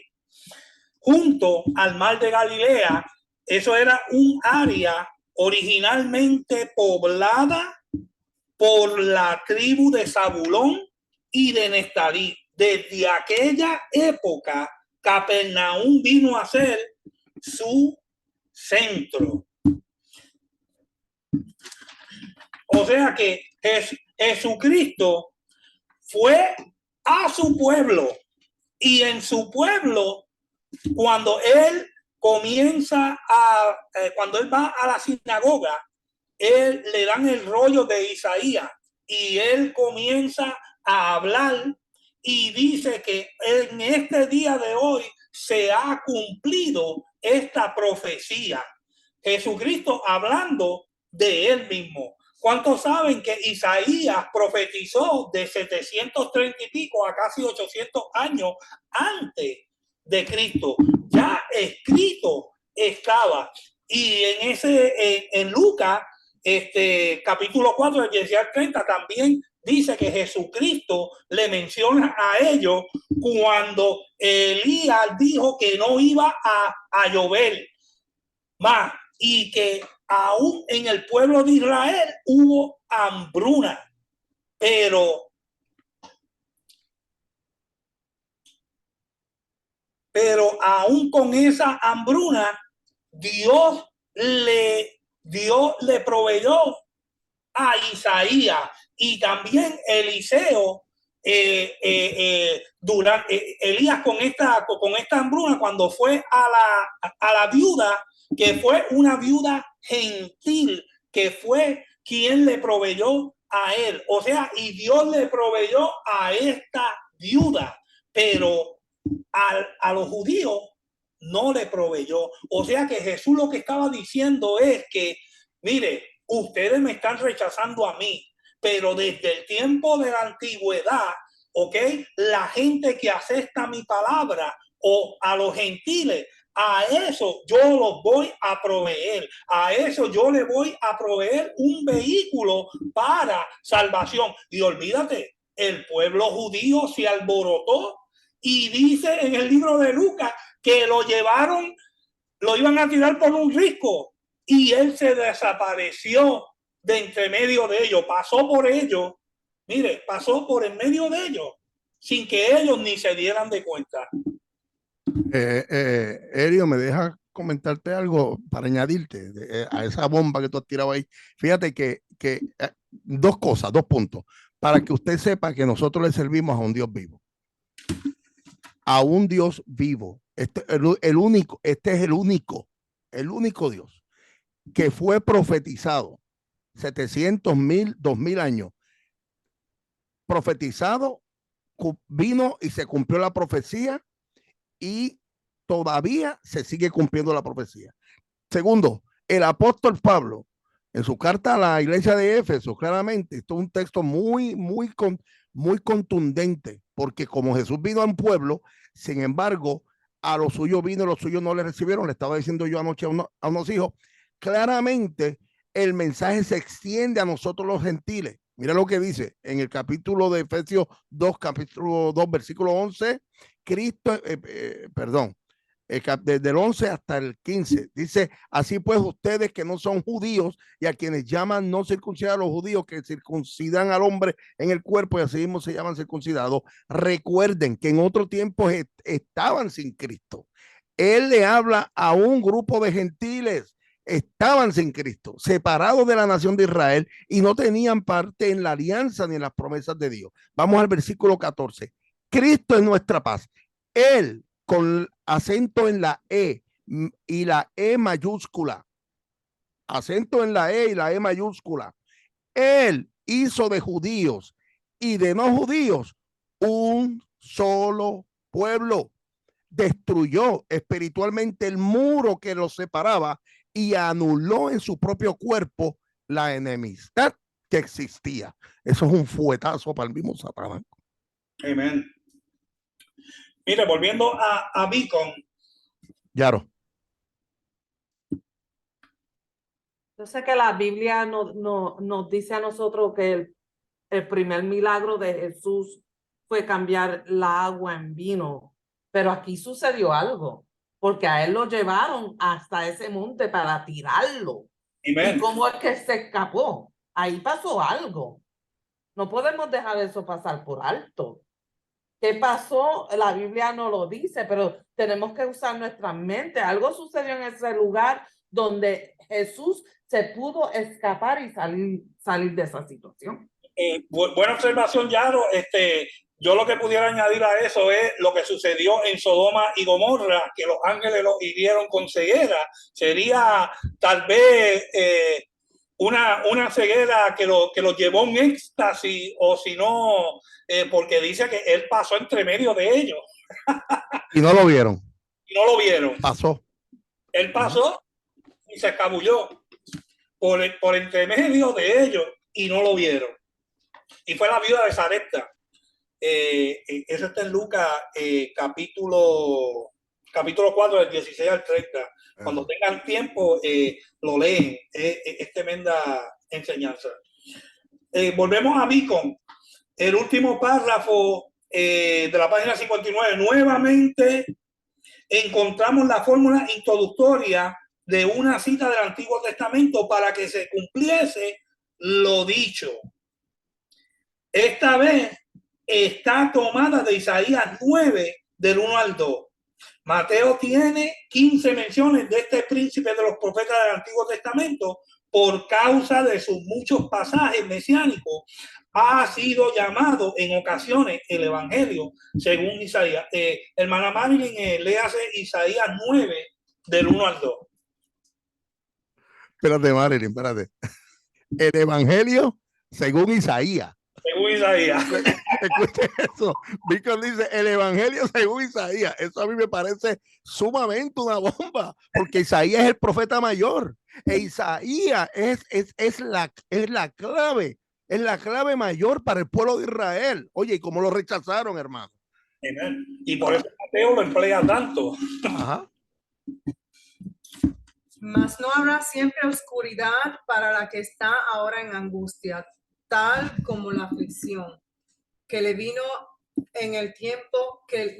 junto al mar de Galilea. Eso era un área originalmente poblada por la tribu de Zabulón y de Neftalí. Desde aquella época, Capernaum vino a ser su centro. O sea que Jesucristo fue a su pueblo, y en su pueblo, cuando él comienza cuando él va a la sinagoga, él le dan el rollo de Isaías y él comienza a hablar y dice que en este día de hoy se ha cumplido esta profecía. Jesucristo hablando de él mismo. ¿Cuántos saben que Isaías profetizó de 730 y pico a casi 800 años antes de Cristo? Ya escrito estaba. Y en Lucas, capítulo 4, del 16 al 30, también dice que Jesucristo le menciona a ellos cuando Elías dijo que no iba a llover más y que aún en el pueblo de Israel hubo hambruna, pero aún con esa hambruna, Dios le proveyó a Isaías y también Eliseo Elías con esta hambruna cuando fue a la viuda, que fue una viuda gentil, que fue quien le proveyó a él. O sea, y Dios le proveyó a esta viuda, pero a los judíos no le proveyó. O sea que Jesús lo que estaba diciendo es que, mire, ustedes me están rechazando a mí, pero desde el tiempo de la antigüedad, ¿ok? La gente que acepta mi palabra o a los gentiles, a eso yo los voy a proveer, a eso yo le voy a proveer un vehículo para salvación. Y olvídate, el pueblo judío se alborotó y dice en el libro de Lucas que lo llevaron, lo iban a tirar por un risco y él se desapareció de entre medio de ellos, pasó por ellos, mire, pasó por en medio de ellos sin que ellos ni se dieran de cuenta. Elio, ¿me dejas comentarte algo para añadirte a esa bomba que tú has tirado ahí? Fíjate que dos cosas, dos puntos, para que usted sepa que nosotros le servimos a un Dios vivo. A un Dios vivo. Este es el único Dios que fue profetizado 700,000, 2,000 años. Profetizado, vino y se cumplió la profecía y todavía se sigue cumpliendo la profecía. Segundo, el apóstol Pablo, en su carta a la iglesia de Éfeso, claramente, esto es un texto muy contundente, porque como Jesús vino a un pueblo, sin embargo, a los suyos vino, los suyos no le recibieron. Le estaba diciendo yo anoche a unos hijos, claramente el mensaje se extiende a nosotros los gentiles. Mira lo que dice en el capítulo de Efesios 2, capítulo 2, versículo 11, Cristo, desde el 11 hasta el 15, dice, así pues ustedes que no son judíos y a quienes llaman no circuncidados, los judíos que circuncidan al hombre en el cuerpo y así mismo se llaman circuncidados, recuerden que en otro tiempo estaban sin Cristo. Él le habla a un grupo de gentiles, estaban sin Cristo, separados de la nación de Israel y no tenían parte en la alianza ni en las promesas de Dios. Vamos al versículo 14. Cristo es nuestra paz. Él, con acento en la E y la E mayúscula, acento en la E y la E mayúscula, él hizo de judíos y de no judíos un solo pueblo. Destruyó espiritualmente el muro que los separaba y anuló en su propio cuerpo la enemistad que existía. Eso es un fuetazo para el mismo Satanás. Amén. Mire, volviendo a Beacon. Claro. Yo sé que la Biblia nos dice a nosotros que el primer milagro de Jesús fue cambiar la agua en vino, pero aquí sucedió algo, porque a él lo llevaron hasta ese monte para tirarlo. Amen. ¿Y cómo es que se escapó? Ahí pasó algo. No podemos dejar eso pasar por alto. ¿Qué pasó? La Biblia no lo dice, pero tenemos que usar nuestra mente. Algo sucedió en ese lugar donde Jesús se pudo escapar y salir de esa situación. Buena observación, Yaro. Yo lo que pudiera añadir a eso es lo que sucedió en Sodoma y Gomorra, que los ángeles los hirieron con ceguera. Sería tal vez una ceguera que lo llevó a un éxtasis, o si no, porque dice que él pasó entre medio de ellos. Y no lo vieron. Y no lo vieron. Pasó. Él pasó y se escabulló por entre medio de ellos y no lo vieron. Y fue la viuda de Sarepta. Eso está en Lucas capítulo 4 del 16 al 30. Cuando tengan tiempo lo leen. Es tremenda enseñanza. Volvemos a Beacon, el último párrafo de la página 59. Nuevamente encontramos la fórmula introductoria de una cita del Antiguo Testamento para que se cumpliese lo dicho. Esta vez está tomada de Isaías 9, del 1 al 2. Mateo tiene 15 menciones de este príncipe de los profetas del Antiguo Testamento. Por causa de sus muchos pasajes mesiánicos, ha sido llamado en ocasiones el Evangelio, según Isaías. Hermana Marilyn, léase Isaías 9, del 1 al 2. Espérate, Marilyn, espérate. El Evangelio, según Isaías. Según Isaías. Escuche eso. Beacon dice el Evangelio según Isaías. Eso a mí me parece sumamente una bomba, porque Isaías es el profeta mayor. E Isaías es la clave. Es la clave mayor para el pueblo de Israel. Oye, ¿y cómo lo rechazaron, hermano? Y por eso Mateo lo emplea tanto. Ajá. Mas no habrá siempre oscuridad para la que está ahora en angustia, tal como la aflicción que le vino en el tiempo que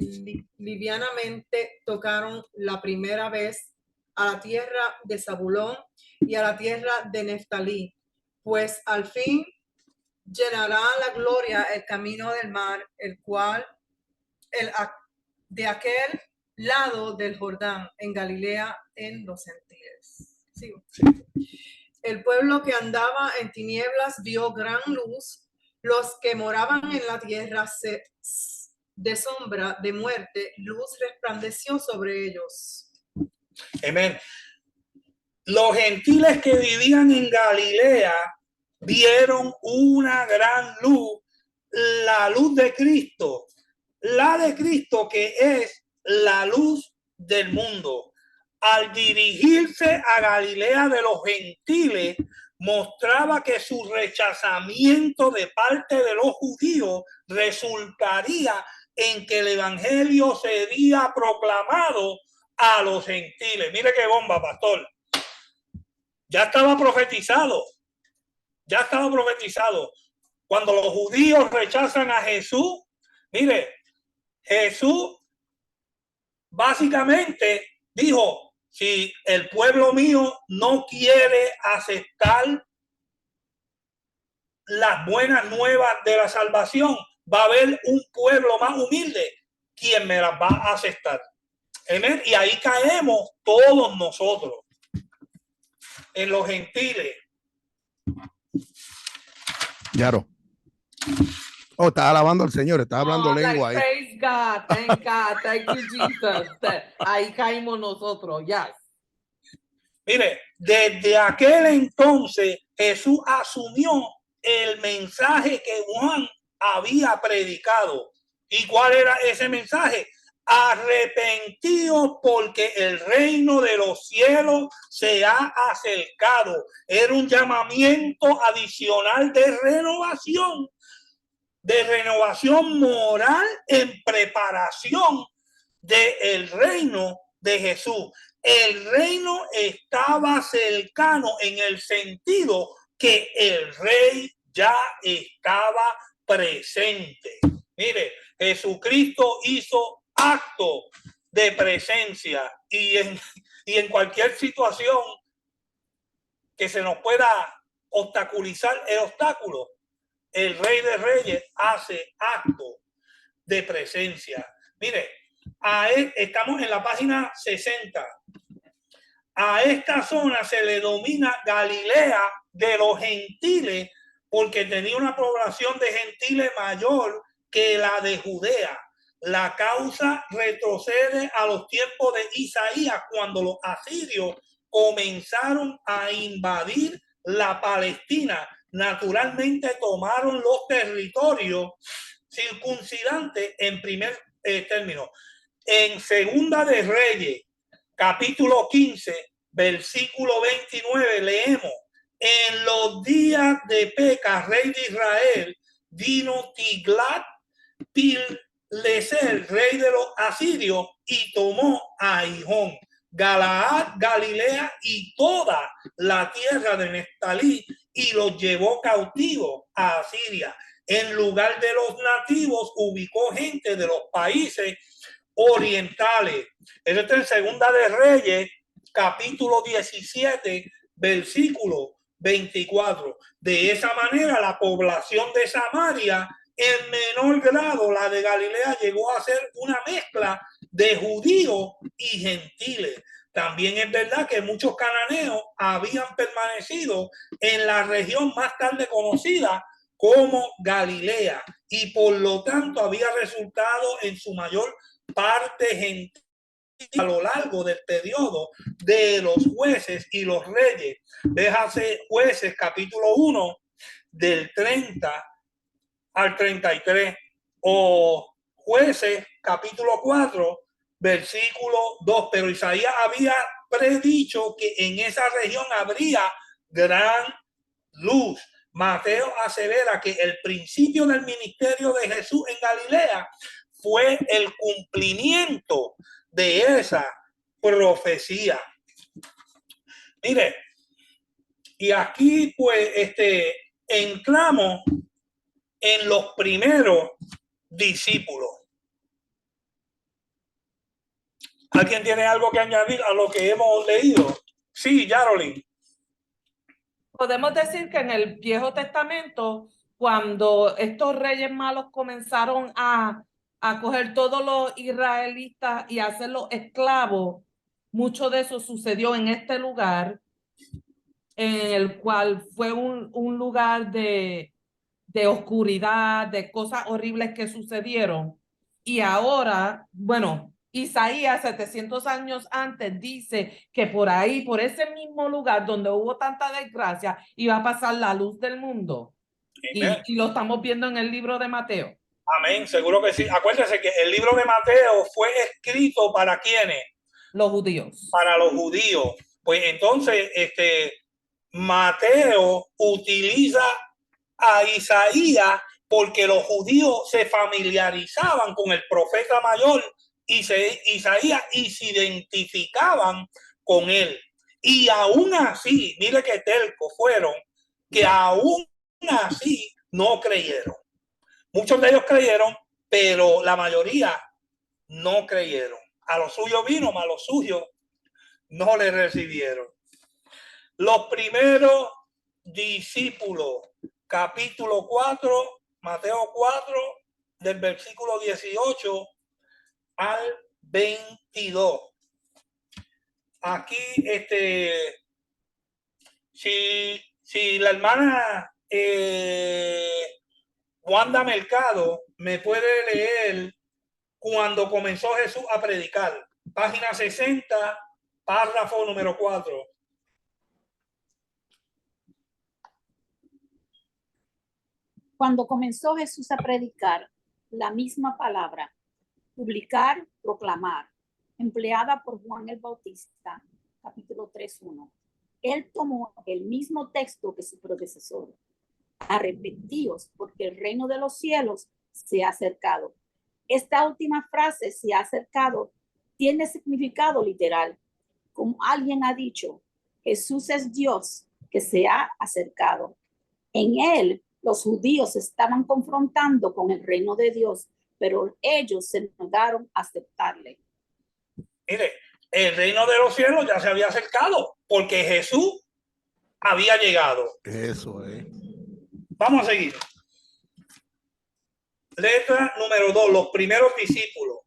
livianamente tocaron la primera vez a la tierra de Zabulón y a la tierra de Neftalí, pues al fin llenará la gloria el camino del mar, el cual de aquel lado del Jordán, en Galilea, en los gentiles. ¿Sigo? El pueblo que andaba en tinieblas vio gran luz. Los que moraban en la tierra de sombra de muerte, luz resplandeció sobre ellos. Amén. Los gentiles que vivían en Galilea vieron una gran luz, la luz de Cristo, la de Cristo que es la luz del mundo. Al dirigirse a Galilea de los gentiles, mostraba que su rechazamiento de parte de los judíos resultaría en que el evangelio sería proclamado a los gentiles. Mire qué bomba, pastor. Ya estaba profetizado. Ya estaba profetizado. Cuando los judíos rechazan a Jesús, mire, Jesús básicamente dijo: si el pueblo mío no quiere aceptar las buenas nuevas de la salvación, va a haber un pueblo más humilde quien me las va a aceptar. Amén. Y ahí caemos todos nosotros, en los gentiles. Claro. Oh, estaba alabando al Señor, estaba hablando lengua ahí. Praise God, thank God, thank you, Jesus. Ahí caímos nosotros, ya. Mire, desde aquel entonces Jesús asumió el mensaje que Juan había predicado. ¿Y cuál era ese mensaje? Arrepentidos porque el reino de los cielos se ha acercado. Era un llamamiento adicional de renovación moral en preparación del reino de Jesús. El reino estaba cercano en el sentido que el rey ya estaba presente. Mire, Jesucristo hizo acto de presencia y en cualquier situación que se nos pueda obstaculizar el obstáculo, el Rey de Reyes hace acto de presencia. Mire, estamos en la página 60. A esta zona se le denomina Galilea de los gentiles porque tenía una población de gentiles mayor que la de Judea. La causa retrocede a los tiempos de Isaías, cuando los asirios comenzaron a invadir la Palestina. Naturalmente tomaron los territorios circundantes en primer término. En Segunda de Reyes, capítulo 15, versículo 29, leemos: en los días de Peca, rey de Israel, vino Tiglat-Pileser, rey de los asirios, y tomó a Gihón, Galaad, Galilea y toda la tierra de Neftalí, y los llevó cautivos a Asiria. En lugar de los nativos, ubicó gente de los países orientales. Eso está en Segunda de Reyes, capítulo 17, versículo 24. De esa manera, la población de Samaria, en menor grado la de Galilea, llegó a ser una mezcla de judíos y gentiles. También es verdad que muchos cananeos habían permanecido en la región más tarde conocida como Galilea, y por lo tanto había resultado en su mayor parte gentil a lo largo del periodo de los jueces y los reyes. Déjase Jueces capítulo 1 del 30 al 33, o Jueces capítulo 4 versículo 2. Pero Isaías había predicho que en esa región habría gran luz. Mateo asevera que el principio del ministerio de Jesús en Galilea fue el cumplimiento de esa profecía. Mire, y aquí pues entramos en los primeros discípulos. ¿Alguien tiene algo que añadir a lo que hemos leído? Sí, Yarolin. Podemos decir que en el Viejo Testamento, cuando estos reyes malos comenzaron a coger todos los israelitas y hacerlos esclavos, mucho de eso sucedió en este lugar, en el cual fue un lugar de oscuridad, de cosas horribles que sucedieron. Y ahora, bueno, Isaías 700 años antes dice que por ahí, por ese mismo lugar donde hubo tanta desgracia, iba a pasar la luz del mundo. Y lo estamos viendo en el libro de Mateo. Amén, seguro que sí. Acuérdense que el libro de Mateo fue escrito ¿para quiénes? Los judíos. Para los judíos. Pues entonces, Mateo utiliza a Isaías porque los judíos se familiarizaban con el profeta mayor Isaías y se identificaban con él. Y aún así, mire que tercos fueron, que aún así no creyeron. Muchos de ellos creyeron, pero la mayoría no creyeron. A lo suyo vino, mas a lo suyo no le recibieron. Los primeros discípulos, capítulo 4, Mateo 4, del versículo 18 al 22. Aquí, si la hermana Wanda Mercado me puede leer cuando comenzó Jesús a predicar. Página 60, párrafo número 4. Cuando comenzó Jesús a predicar la misma palabra, publicar, proclamar, empleada por Juan el Bautista, capítulo 3:1. Él tomó el mismo texto que su predecesor. Arrepentíos, porque el reino de los cielos se ha acercado. Esta última frase, se ha acercado, tiene significado literal. Como alguien ha dicho, Jesús es Dios que se ha acercado. En él, los judíos estaban confrontando con el reino de Dios, pero ellos se negaron a aceptarle. Mire, el reino de los cielos ya se había acercado porque Jesús había llegado. Eso es. Vamos a seguir. Letra número 2, los primeros discípulos.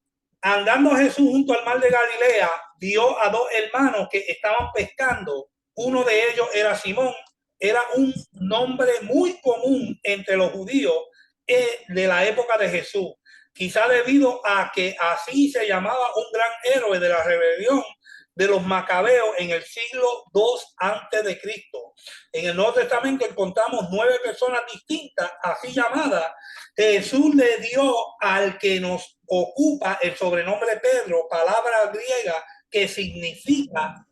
Andando Jesús junto al mar de Galilea, vio a dos hermanos que estaban pescando. Uno de ellos era Simón. Era un nombre muy común entre los judíos de la época de Jesús. Quizá debido a que así se llamaba un gran héroe de la rebelión de los macabeos en el siglo II antes de Cristo. En el Nuevo Testamento encontramos 9 personas distintas, así llamadas. Jesús le dio al que nos ocupa el sobrenombre Pedro, palabra griega que significa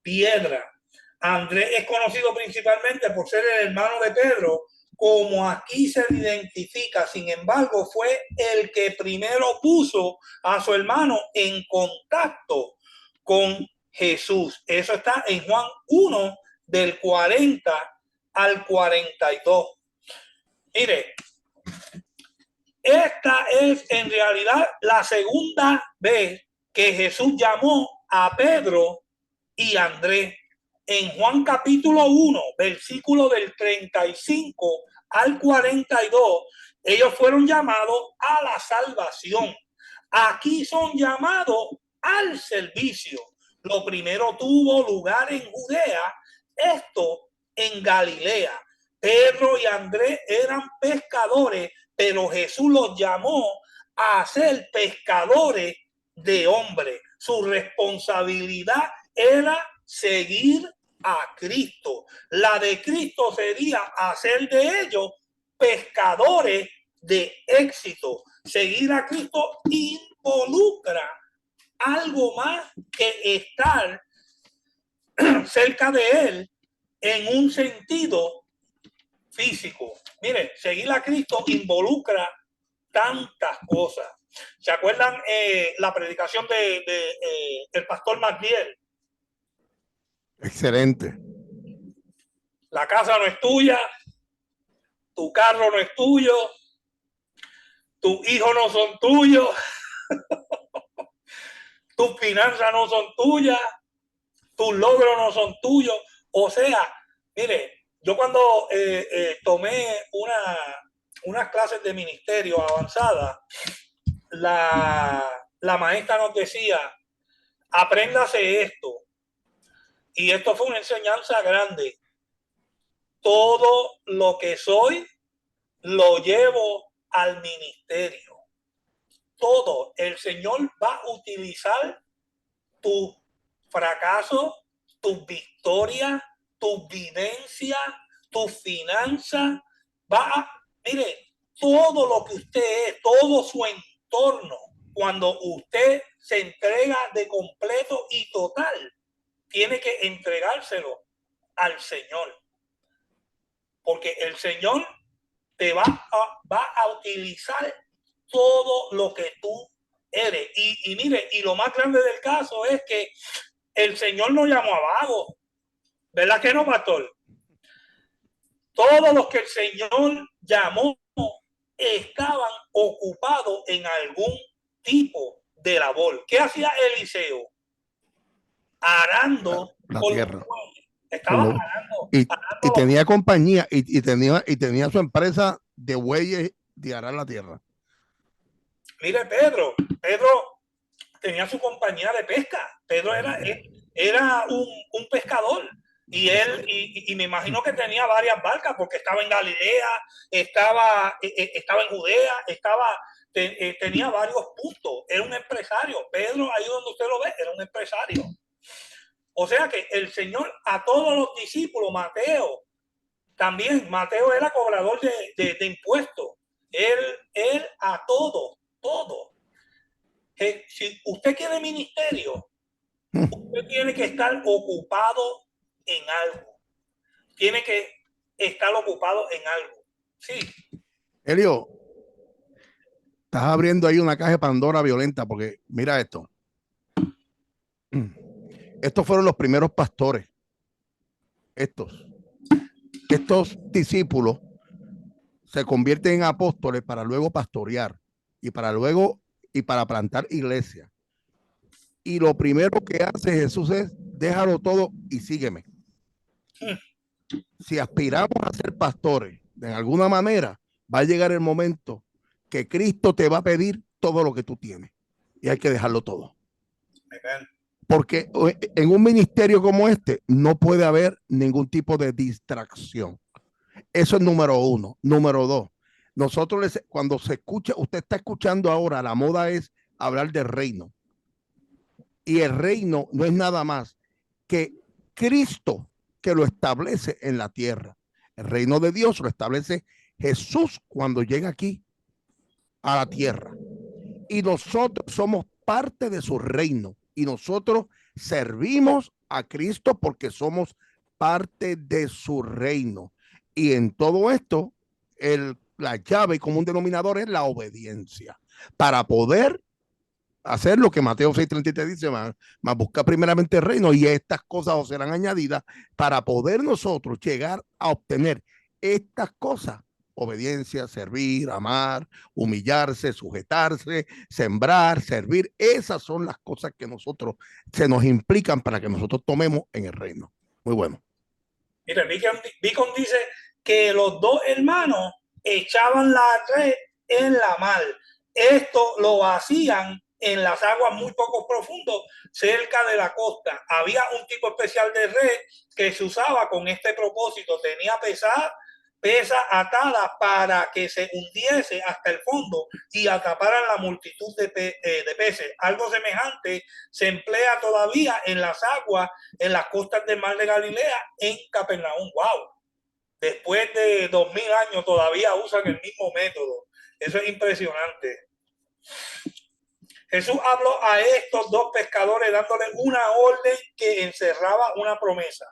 piedra. Andrés es conocido principalmente por ser el hermano de Pedro, como aquí se identifica. Sin embargo, fue el que primero puso a su hermano en contacto con Jesús. Eso está en Juan 1, del 40 al 42. Mire, esta es en realidad la segunda vez que Jesús llamó a Pedro y Andrés. En Juan capítulo 1, versículo del 35 al 42, ellos fueron llamados a la salvación. Aquí son llamados al servicio. Lo primero tuvo lugar en Judea, esto en Galilea. Pedro y Andrés eran pescadores, pero Jesús los llamó a ser pescadores de hombres. Su responsabilidad era seguir a Cristo. La de Cristo sería hacer de ellos pescadores de éxito. Seguir a Cristo involucra algo más que estar cerca de él en un sentido físico. Mire, seguir a Cristo involucra tantas cosas. ¿Se acuerdan la predicación de el pastor Magdiel? Excelente. La casa no es tuya, tu carro no es tuyo, tus hijos no son tuyos, tus finanzas no son tuyas, tus logros no son tuyos. O sea, mire, yo cuando tomé unas clases de ministerio avanzadas, la maestra nos decía, apréndase esto. Y esto fue una enseñanza grande. Todo lo que soy lo llevo al ministerio. Todo. El Señor va a utilizar tu fracaso, tus victorias, tus vivencias, tus finanzas. Mire, todo lo que usted es, todo su entorno, cuando usted se entrega de completo y total, tiene que entregárselo al Señor. Porque el Señor te va a utilizar todo lo que tú eres. Y mire, y lo más grande del caso es que el Señor no llamó a vagos. ¿Verdad que no, pastor? Todos los que el Señor llamó estaban ocupados en algún tipo de labor. ¿Qué hacía Eliseo? Arando la por tierra. los bueyes. Estaba arando. Y tenía compañía y tenía su empresa de bueyes de arar la tierra. Mire, Pedro tenía su compañía de pesca. Pedro era un pescador. Y él, y me imagino que tenía varias barcas porque estaba en Galilea, estaba en Judea, tenía varios puntos. Era un empresario. Pedro, ahí donde usted lo ve, era un empresario. O sea que el Señor a todos los discípulos, Mateo era cobrador de impuestos. Él a todo. Si usted quiere ministerio, usted tiene que estar ocupado en algo. Tiene que estar ocupado en algo. Sí. Elio, estás abriendo ahí una caja de Pandora violenta porque mira esto. Estos fueron los primeros pastores. Estos discípulos se convierten en apóstoles para luego pastorear y para plantar iglesia. Y lo primero que hace Jesús es déjalo todo y sígueme. Si aspiramos a ser pastores, de alguna manera va a llegar el momento que Cristo te va a pedir todo lo que tú tienes y hay que dejarlo todo. Porque en un ministerio como este no puede haber ningún tipo de distracción. Eso es número uno. Número dos, nosotros cuando se escucha, usted está escuchando ahora, la moda es hablar del reino. Y el reino no es nada más que Cristo que lo establece en la tierra. El reino de Dios lo establece Jesús cuando llega aquí a la tierra. Y nosotros somos parte de su reino. Y nosotros servimos a Cristo porque somos parte de su reino. Y en todo esto, la llave y común denominador es la obediencia. Para poder hacer lo que Mateo 6:33 dice, más busca primeramente el reino y estas cosas os serán añadidas. Para poder nosotros llegar a obtener estas cosas, obediencia, servir, amar, humillarse, sujetarse, sembrar, servir, esas son las cosas que se nos implican para que nosotros tomemos en el reino. Muy bueno. Mira, Beacon dice que los dos hermanos echaban la red en la mar. Esto lo hacían en las aguas muy poco profundas cerca de la costa. Había un tipo especial de red que se usaba con este propósito. Tenía pesa atada para que se hundiese hasta el fondo y atraparan la multitud de peces. Algo semejante se emplea todavía en las aguas, en las costas del mar de Galilea, en Capernaum. ¡Wow! Después de 2000 años todavía usan el mismo método. Eso es impresionante. Jesús habló a estos dos pescadores dándole una orden que encerraba una promesa.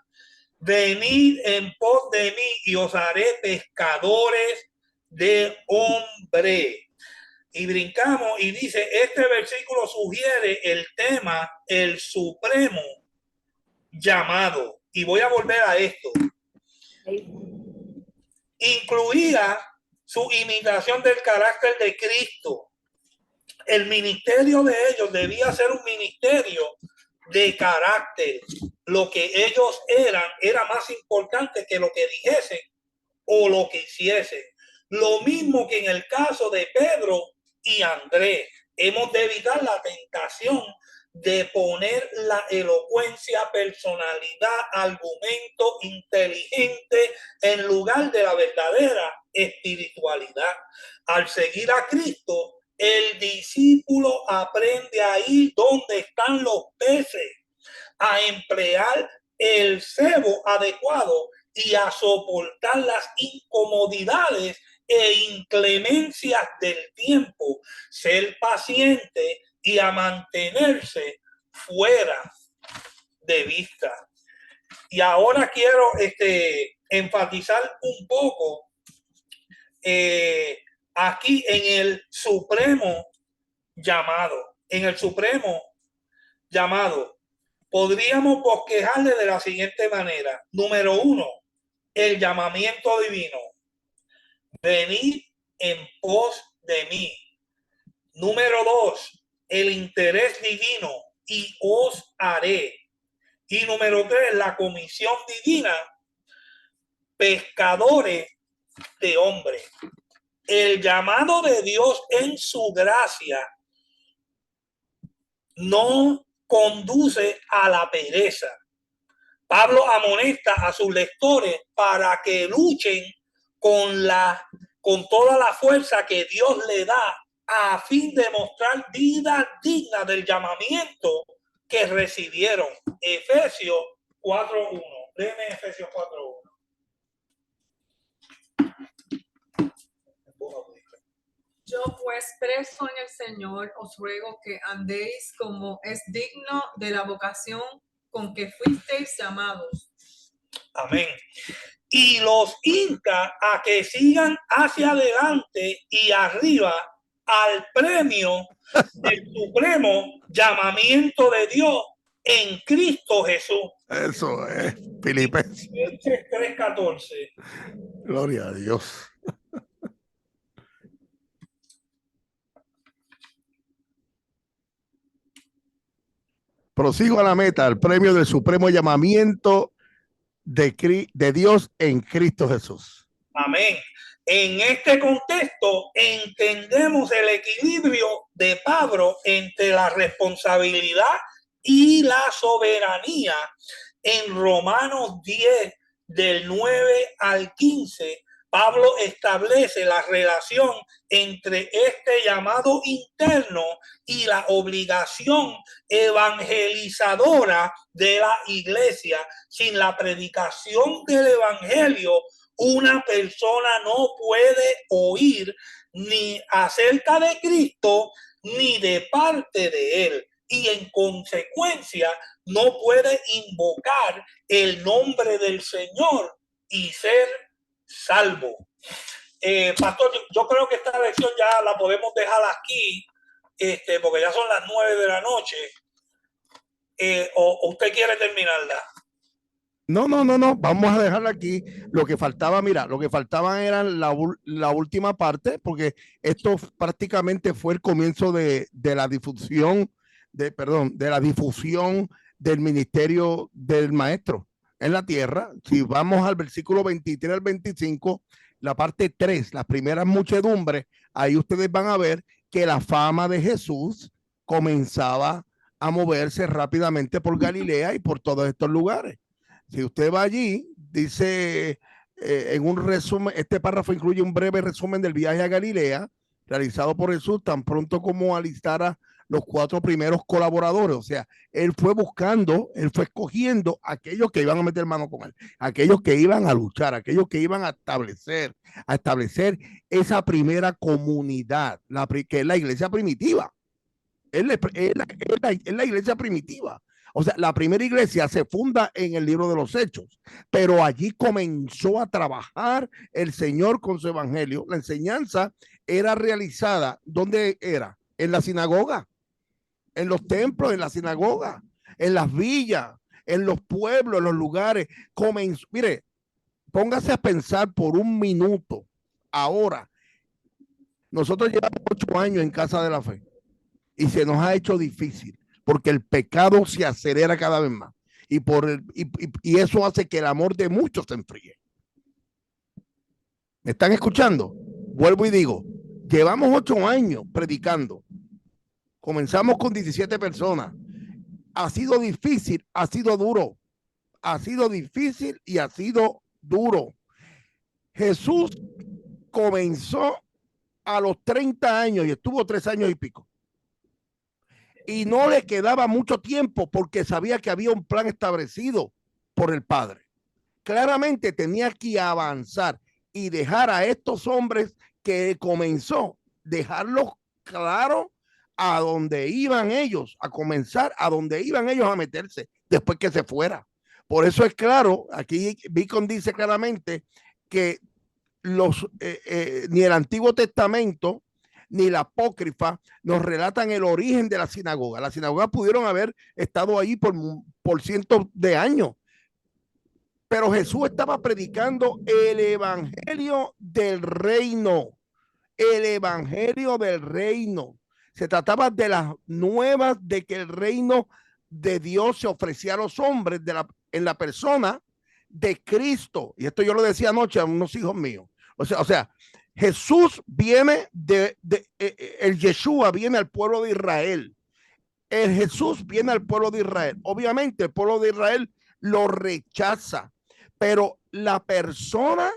Venid en pos de mí y os haré pescadores de hombre. Y brincamos y dice, este versículo sugiere el tema, el supremo llamado. Y voy a volver a esto. Incluía su imitación del carácter de Cristo. El ministerio de ellos debía ser un ministerio de carácter. Lo que ellos eran era más importante que lo que dijesen o lo que hiciesen. Lo mismo que en el caso de Pedro y Andrés. Hemos de evitar la tentación de poner la elocuencia, personalidad, argumento inteligente en lugar de la verdadera espiritualidad. Al seguir a Cristo, el discípulo aprende a ir donde están los peces, a emplear el cebo adecuado y a soportar las incomodidades e inclemencias del tiempo, ser paciente y a mantenerse fuera de vista. Y ahora quiero enfatizar un poco aquí en el supremo llamado. En el supremo llamado, podríamos bosquejarle de la siguiente manera. Número 1, el llamamiento divino. Venid en pos de mí. Número 2, el interés divino, y os haré. Y número 3, la comisión divina, pescadores de hombres. El llamado de Dios en su gracia no conduce a la pereza. Pablo amonesta a sus lectores para que luchen con toda la fuerza que Dios le da a fin de mostrar vida digna del llamamiento que recibieron. Efesios 4:1. Léeme Efesios 4:1. Yo pues preso en el Señor os ruego que andéis como es digno de la vocación con que fuisteis llamados. Amén. Y los insta a que sigan hacia adelante y arriba al premio del supremo llamamiento de Dios en Cristo Jesús. Eso es, Filipenses 3:14. Gloria a Dios. Prosigo a la meta, el premio del supremo llamamiento de Dios en Cristo Jesús. Amén. En este contexto entendemos el equilibrio de Pablo entre la responsabilidad y la soberanía. En Romanos 10, del 9 al 15, Pablo establece la relación entre este llamado interno y la obligación evangelizadora de la iglesia. Sin la predicación del evangelio, una persona no puede oír ni acerca de Cristo ni de parte de él, y en consecuencia no puede invocar el nombre del Señor y ser salvo. Pastor, yo creo que esta lección ya la podemos dejar aquí, porque ya son las 9 de la noche. ¿O usted quiere terminarla? No, vamos a dejarla aquí. Lo que faltaba, mira, lo que faltaban eran la última parte, porque esto prácticamente fue el comienzo de la difusión, de la difusión del ministerio del maestro en la tierra. Si vamos al versículo 23 al 25, la parte 3, las primeras muchedumbres, ahí ustedes van a ver que la fama de Jesús comenzaba a moverse rápidamente por Galilea y por todos estos lugares. Si usted va allí, dice en un resumen, este párrafo incluye un breve resumen del viaje a Galilea realizado por Jesús tan pronto como alistara los 4 primeros colaboradores. O sea, él fue escogiendo aquellos que iban a meter mano con él, aquellos que iban a luchar, aquellos que iban a establecer esa primera comunidad, que es la iglesia primitiva. Es la iglesia primitiva. O sea, la primera iglesia se funda en el libro de los Hechos, pero allí comenzó a trabajar el Señor con su evangelio. La enseñanza era realizada, ¿dónde era? En la sinagoga, en los templos, en la sinagoga, en las villas, en los pueblos, en los lugares. Comenzó, mire, póngase a pensar por un minuto. Ahora, nosotros llevamos 8 años en Casa de la Fe y se nos ha hecho difícil porque el pecado se acelera cada vez más y eso hace que el amor de muchos se enfríe. ¿Me están escuchando? Vuelvo y digo, llevamos 8 años predicando. Comenzamos con 17 personas. Ha sido difícil, ha sido duro. Ha sido difícil y ha sido duro. Jesús comenzó a los 30 años y estuvo 3 años y pico. Y no le quedaba mucho tiempo porque sabía que había un plan establecido por el Padre. Claramente tenía que avanzar y dejar a estos hombres que comenzó, dejarlos claro a dónde iban ellos, a comenzar, a dónde iban ellos a meterse después que se fuera. Por eso es claro, aquí Beacon dice claramente que ni el Antiguo Testamento ni la apócrifa nos relatan el origen de la sinagoga. Las sinagogas pudieron haber estado ahí por cientos de años, pero Jesús estaba predicando el evangelio del reino, el evangelio del reino. Se trataba de las nuevas de que el reino de Dios se ofrecía a los hombres en la persona de Cristo. Y esto yo lo decía anoche a unos hijos míos. O sea, Jesús viene el Yeshua viene al pueblo de Israel. El Jesús viene al pueblo de Israel. Obviamente el pueblo de Israel lo rechaza, pero la persona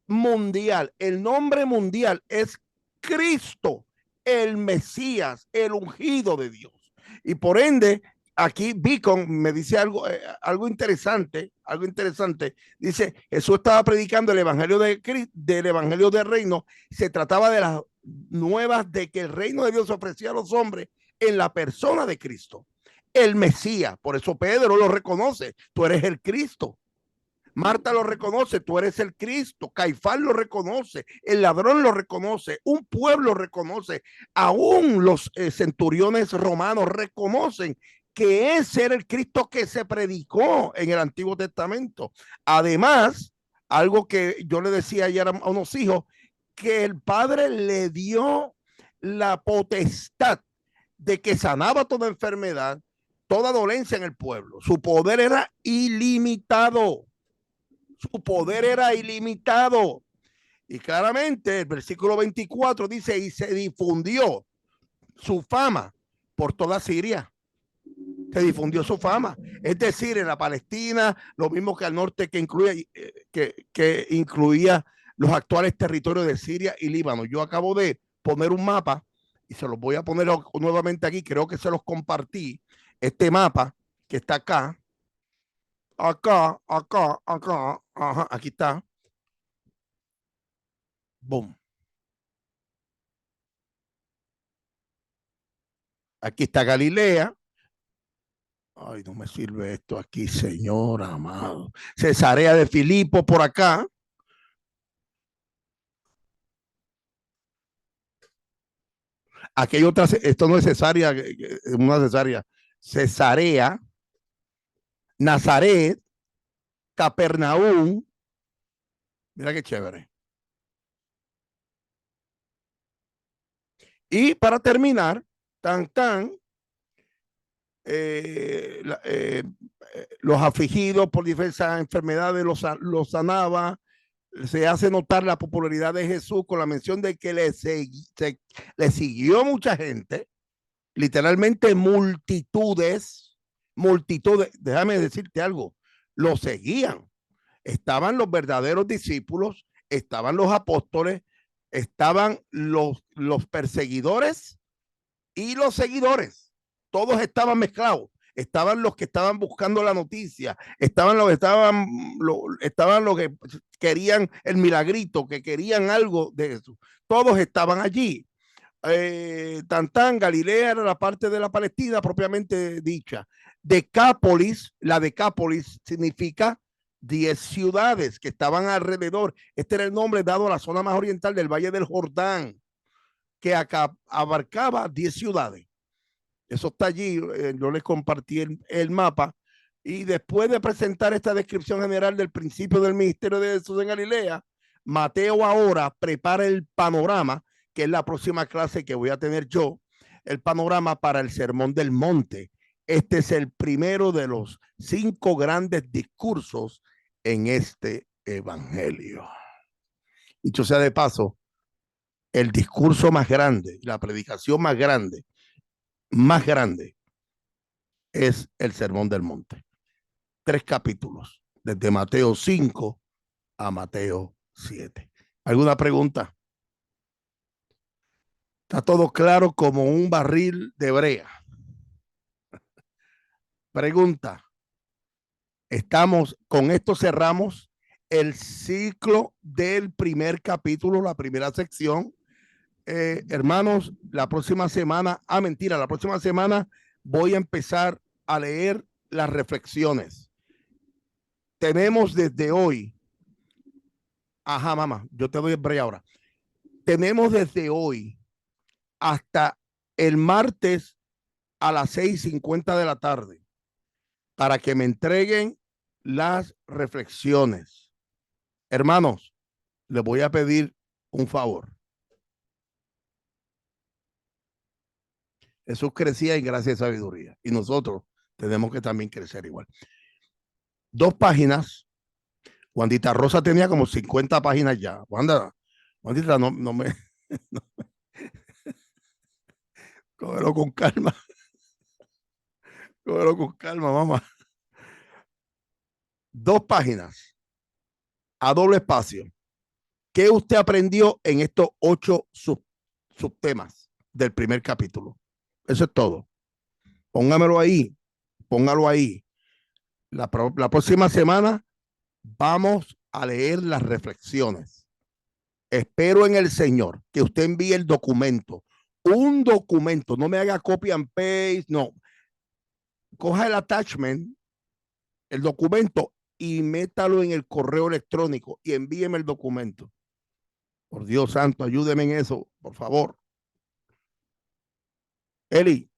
mundial, el nombre mundial es Cristo, el Mesías, el ungido de Dios. Y por ende, aquí Beacon me dice algo interesante, Dice, Jesús estaba predicando el evangelio del evangelio del reino. Se trataba de las nuevas de que el reino de Dios ofrecía a los hombres en la persona de Cristo, el Mesías. Por eso Pedro lo reconoce, tú eres el Cristo. Marta lo reconoce, tú eres el Cristo. Caifás lo reconoce, el ladrón lo reconoce, un pueblo reconoce, aún los centuriones romanos reconocen que ese era el Cristo que se predicó en el Antiguo Testamento. Además, algo que yo le decía ayer a unos hijos, que el Padre le dio la potestad de que sanaba toda enfermedad, toda dolencia en el pueblo. Su poder era ilimitado. Su poder era ilimitado. Y claramente el versículo 24 dice, y se difundió su fama por toda Siria. Se difundió su fama. Es decir, en la Palestina, lo mismo que al norte, que incluía los actuales territorios de Siria y Líbano. Yo acabo de poner un mapa y se los voy a poner nuevamente aquí. Creo que se los compartí. Este mapa que está acá. Acá. Ajá, aquí está. Boom. Aquí está Galilea. Ay, no me sirve esto aquí, Señor amado. Cesarea de Filipo por acá. Aquí hay otra, esto no es Cesarea, es una Cesarea. Cesarea, Nazaret, Capernaum. Mira qué chévere. Y para terminar, los afligidos por diversas enfermedades los sanaba. Se hace notar la popularidad de Jesús con la mención de que le siguió mucha gente, literalmente multitudes, déjame decirte algo, lo seguían. Estaban los verdaderos discípulos, estaban los apóstoles, estaban los perseguidores y los seguidores. Todos estaban mezclados. Estaban los que estaban buscando la noticia, estaban los que querían el milagrito, que querían algo de eso. Todos estaban allí. Galilea era la parte de la Palestina propiamente dicha. Decápolis, la Decápolis significa 10 ciudades que estaban alrededor. Este era el nombre dado a la zona más oriental del Valle del Jordán, que acá abarcaba 10 ciudades. Eso está allí. Yo les compartí el mapa. Y después de presentar esta descripción general del principio del ministerio de Jesús en Galilea, Mateo ahora prepara el panorama, que es la próxima clase que voy a tener yo, el panorama para el Sermón del Monte. Este es el primero de los 5 grandes discursos en este evangelio. Dicho sea de paso, el discurso más grande, la predicación más grande es el Sermón del Monte. 3 capítulos, desde Mateo 5 a Mateo 7. ¿Alguna pregunta? Está todo claro como un barril de brea. Pregunta. Con esto cerramos el ciclo del primer capítulo, la primera sección. Hermanos, la próxima semana, la próxima semana voy a empezar a leer las reflexiones. Tenemos desde hoy, mamá, yo te doy el break ahora. Tenemos desde hoy hasta el martes a las 6:50 de la tarde para que me entreguen las reflexiones. Hermanos, les voy a pedir un favor. Jesús crecía en gracia y sabiduría, y nosotros tenemos que también crecer igual. 2 páginas. Wandita Rosa tenía como 50 páginas ya. Wandita, no me cógelo con calma. Cógelo con calma, mamá. 2 páginas a doble espacio. ¿Qué usted aprendió en estos 8 subtemas del primer capítulo? Eso es todo. Póngamelo ahí. Póngalo ahí. La próxima semana vamos a leer las reflexiones. Espero en el Señor que usted envíe el documento. Un documento. No me haga copy and paste. No. Coja el attachment, el documento, y métalo en el correo electrónico y envíeme el documento. Por Dios santo, ayúdeme en eso, por favor. Eli.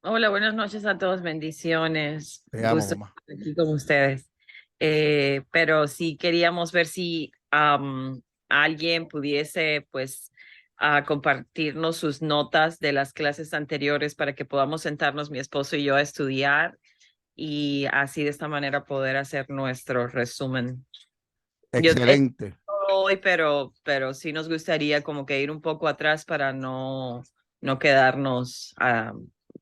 Hola, buenas noches a todos, bendiciones. Te amo, Gusto mamá. estar aquí con ustedes. Pero sí queríamos ver si alguien pudiese pues compartirnos sus notas de las clases anteriores para que podamos sentarnos mi esposo y yo a estudiar y así de esta manera poder hacer nuestro resumen. Excelente. Hoy, pero sí nos gustaría como que ir un poco atrás para no quedarnos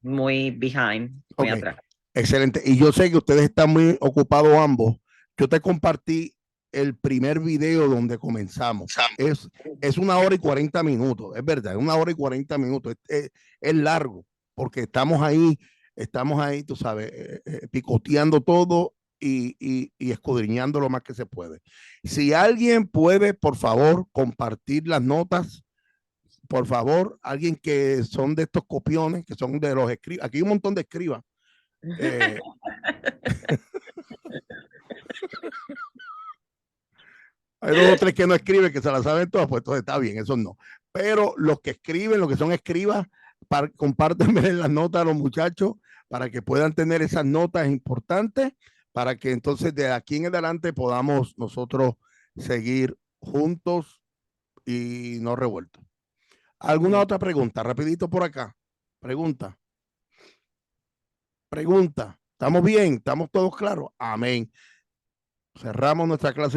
muy behind, muy atrás. Excelente. Y yo sé que ustedes están muy ocupados ambos. Yo te compartí el primer video donde comenzamos. Es 1 hora y 40 minutos. Es verdad, es 1 hora y 40 minutos. Es largo porque estamos ahí, tú sabes, picoteando todo y escudriñando lo más que se puede. Si alguien puede, por favor, compartir las notas. Por favor, alguien que son de estos copiones, que son de los escribas. Aquí hay un montón de escribas. Hay 2 o 3 que no escriben, que se la saben todas, pues entonces está bien, eso no. Pero los que escriben, los que son escribas, compártanme las notas a los muchachos para que puedan tener esas notas importantes, para que entonces de aquí en adelante podamos nosotros seguir juntos y no revueltos. ¿Alguna otra pregunta? Rapidito por acá. Pregunta. ¿Estamos bien? ¿Estamos todos claros? Amén. Cerramos nuestra clase hoy.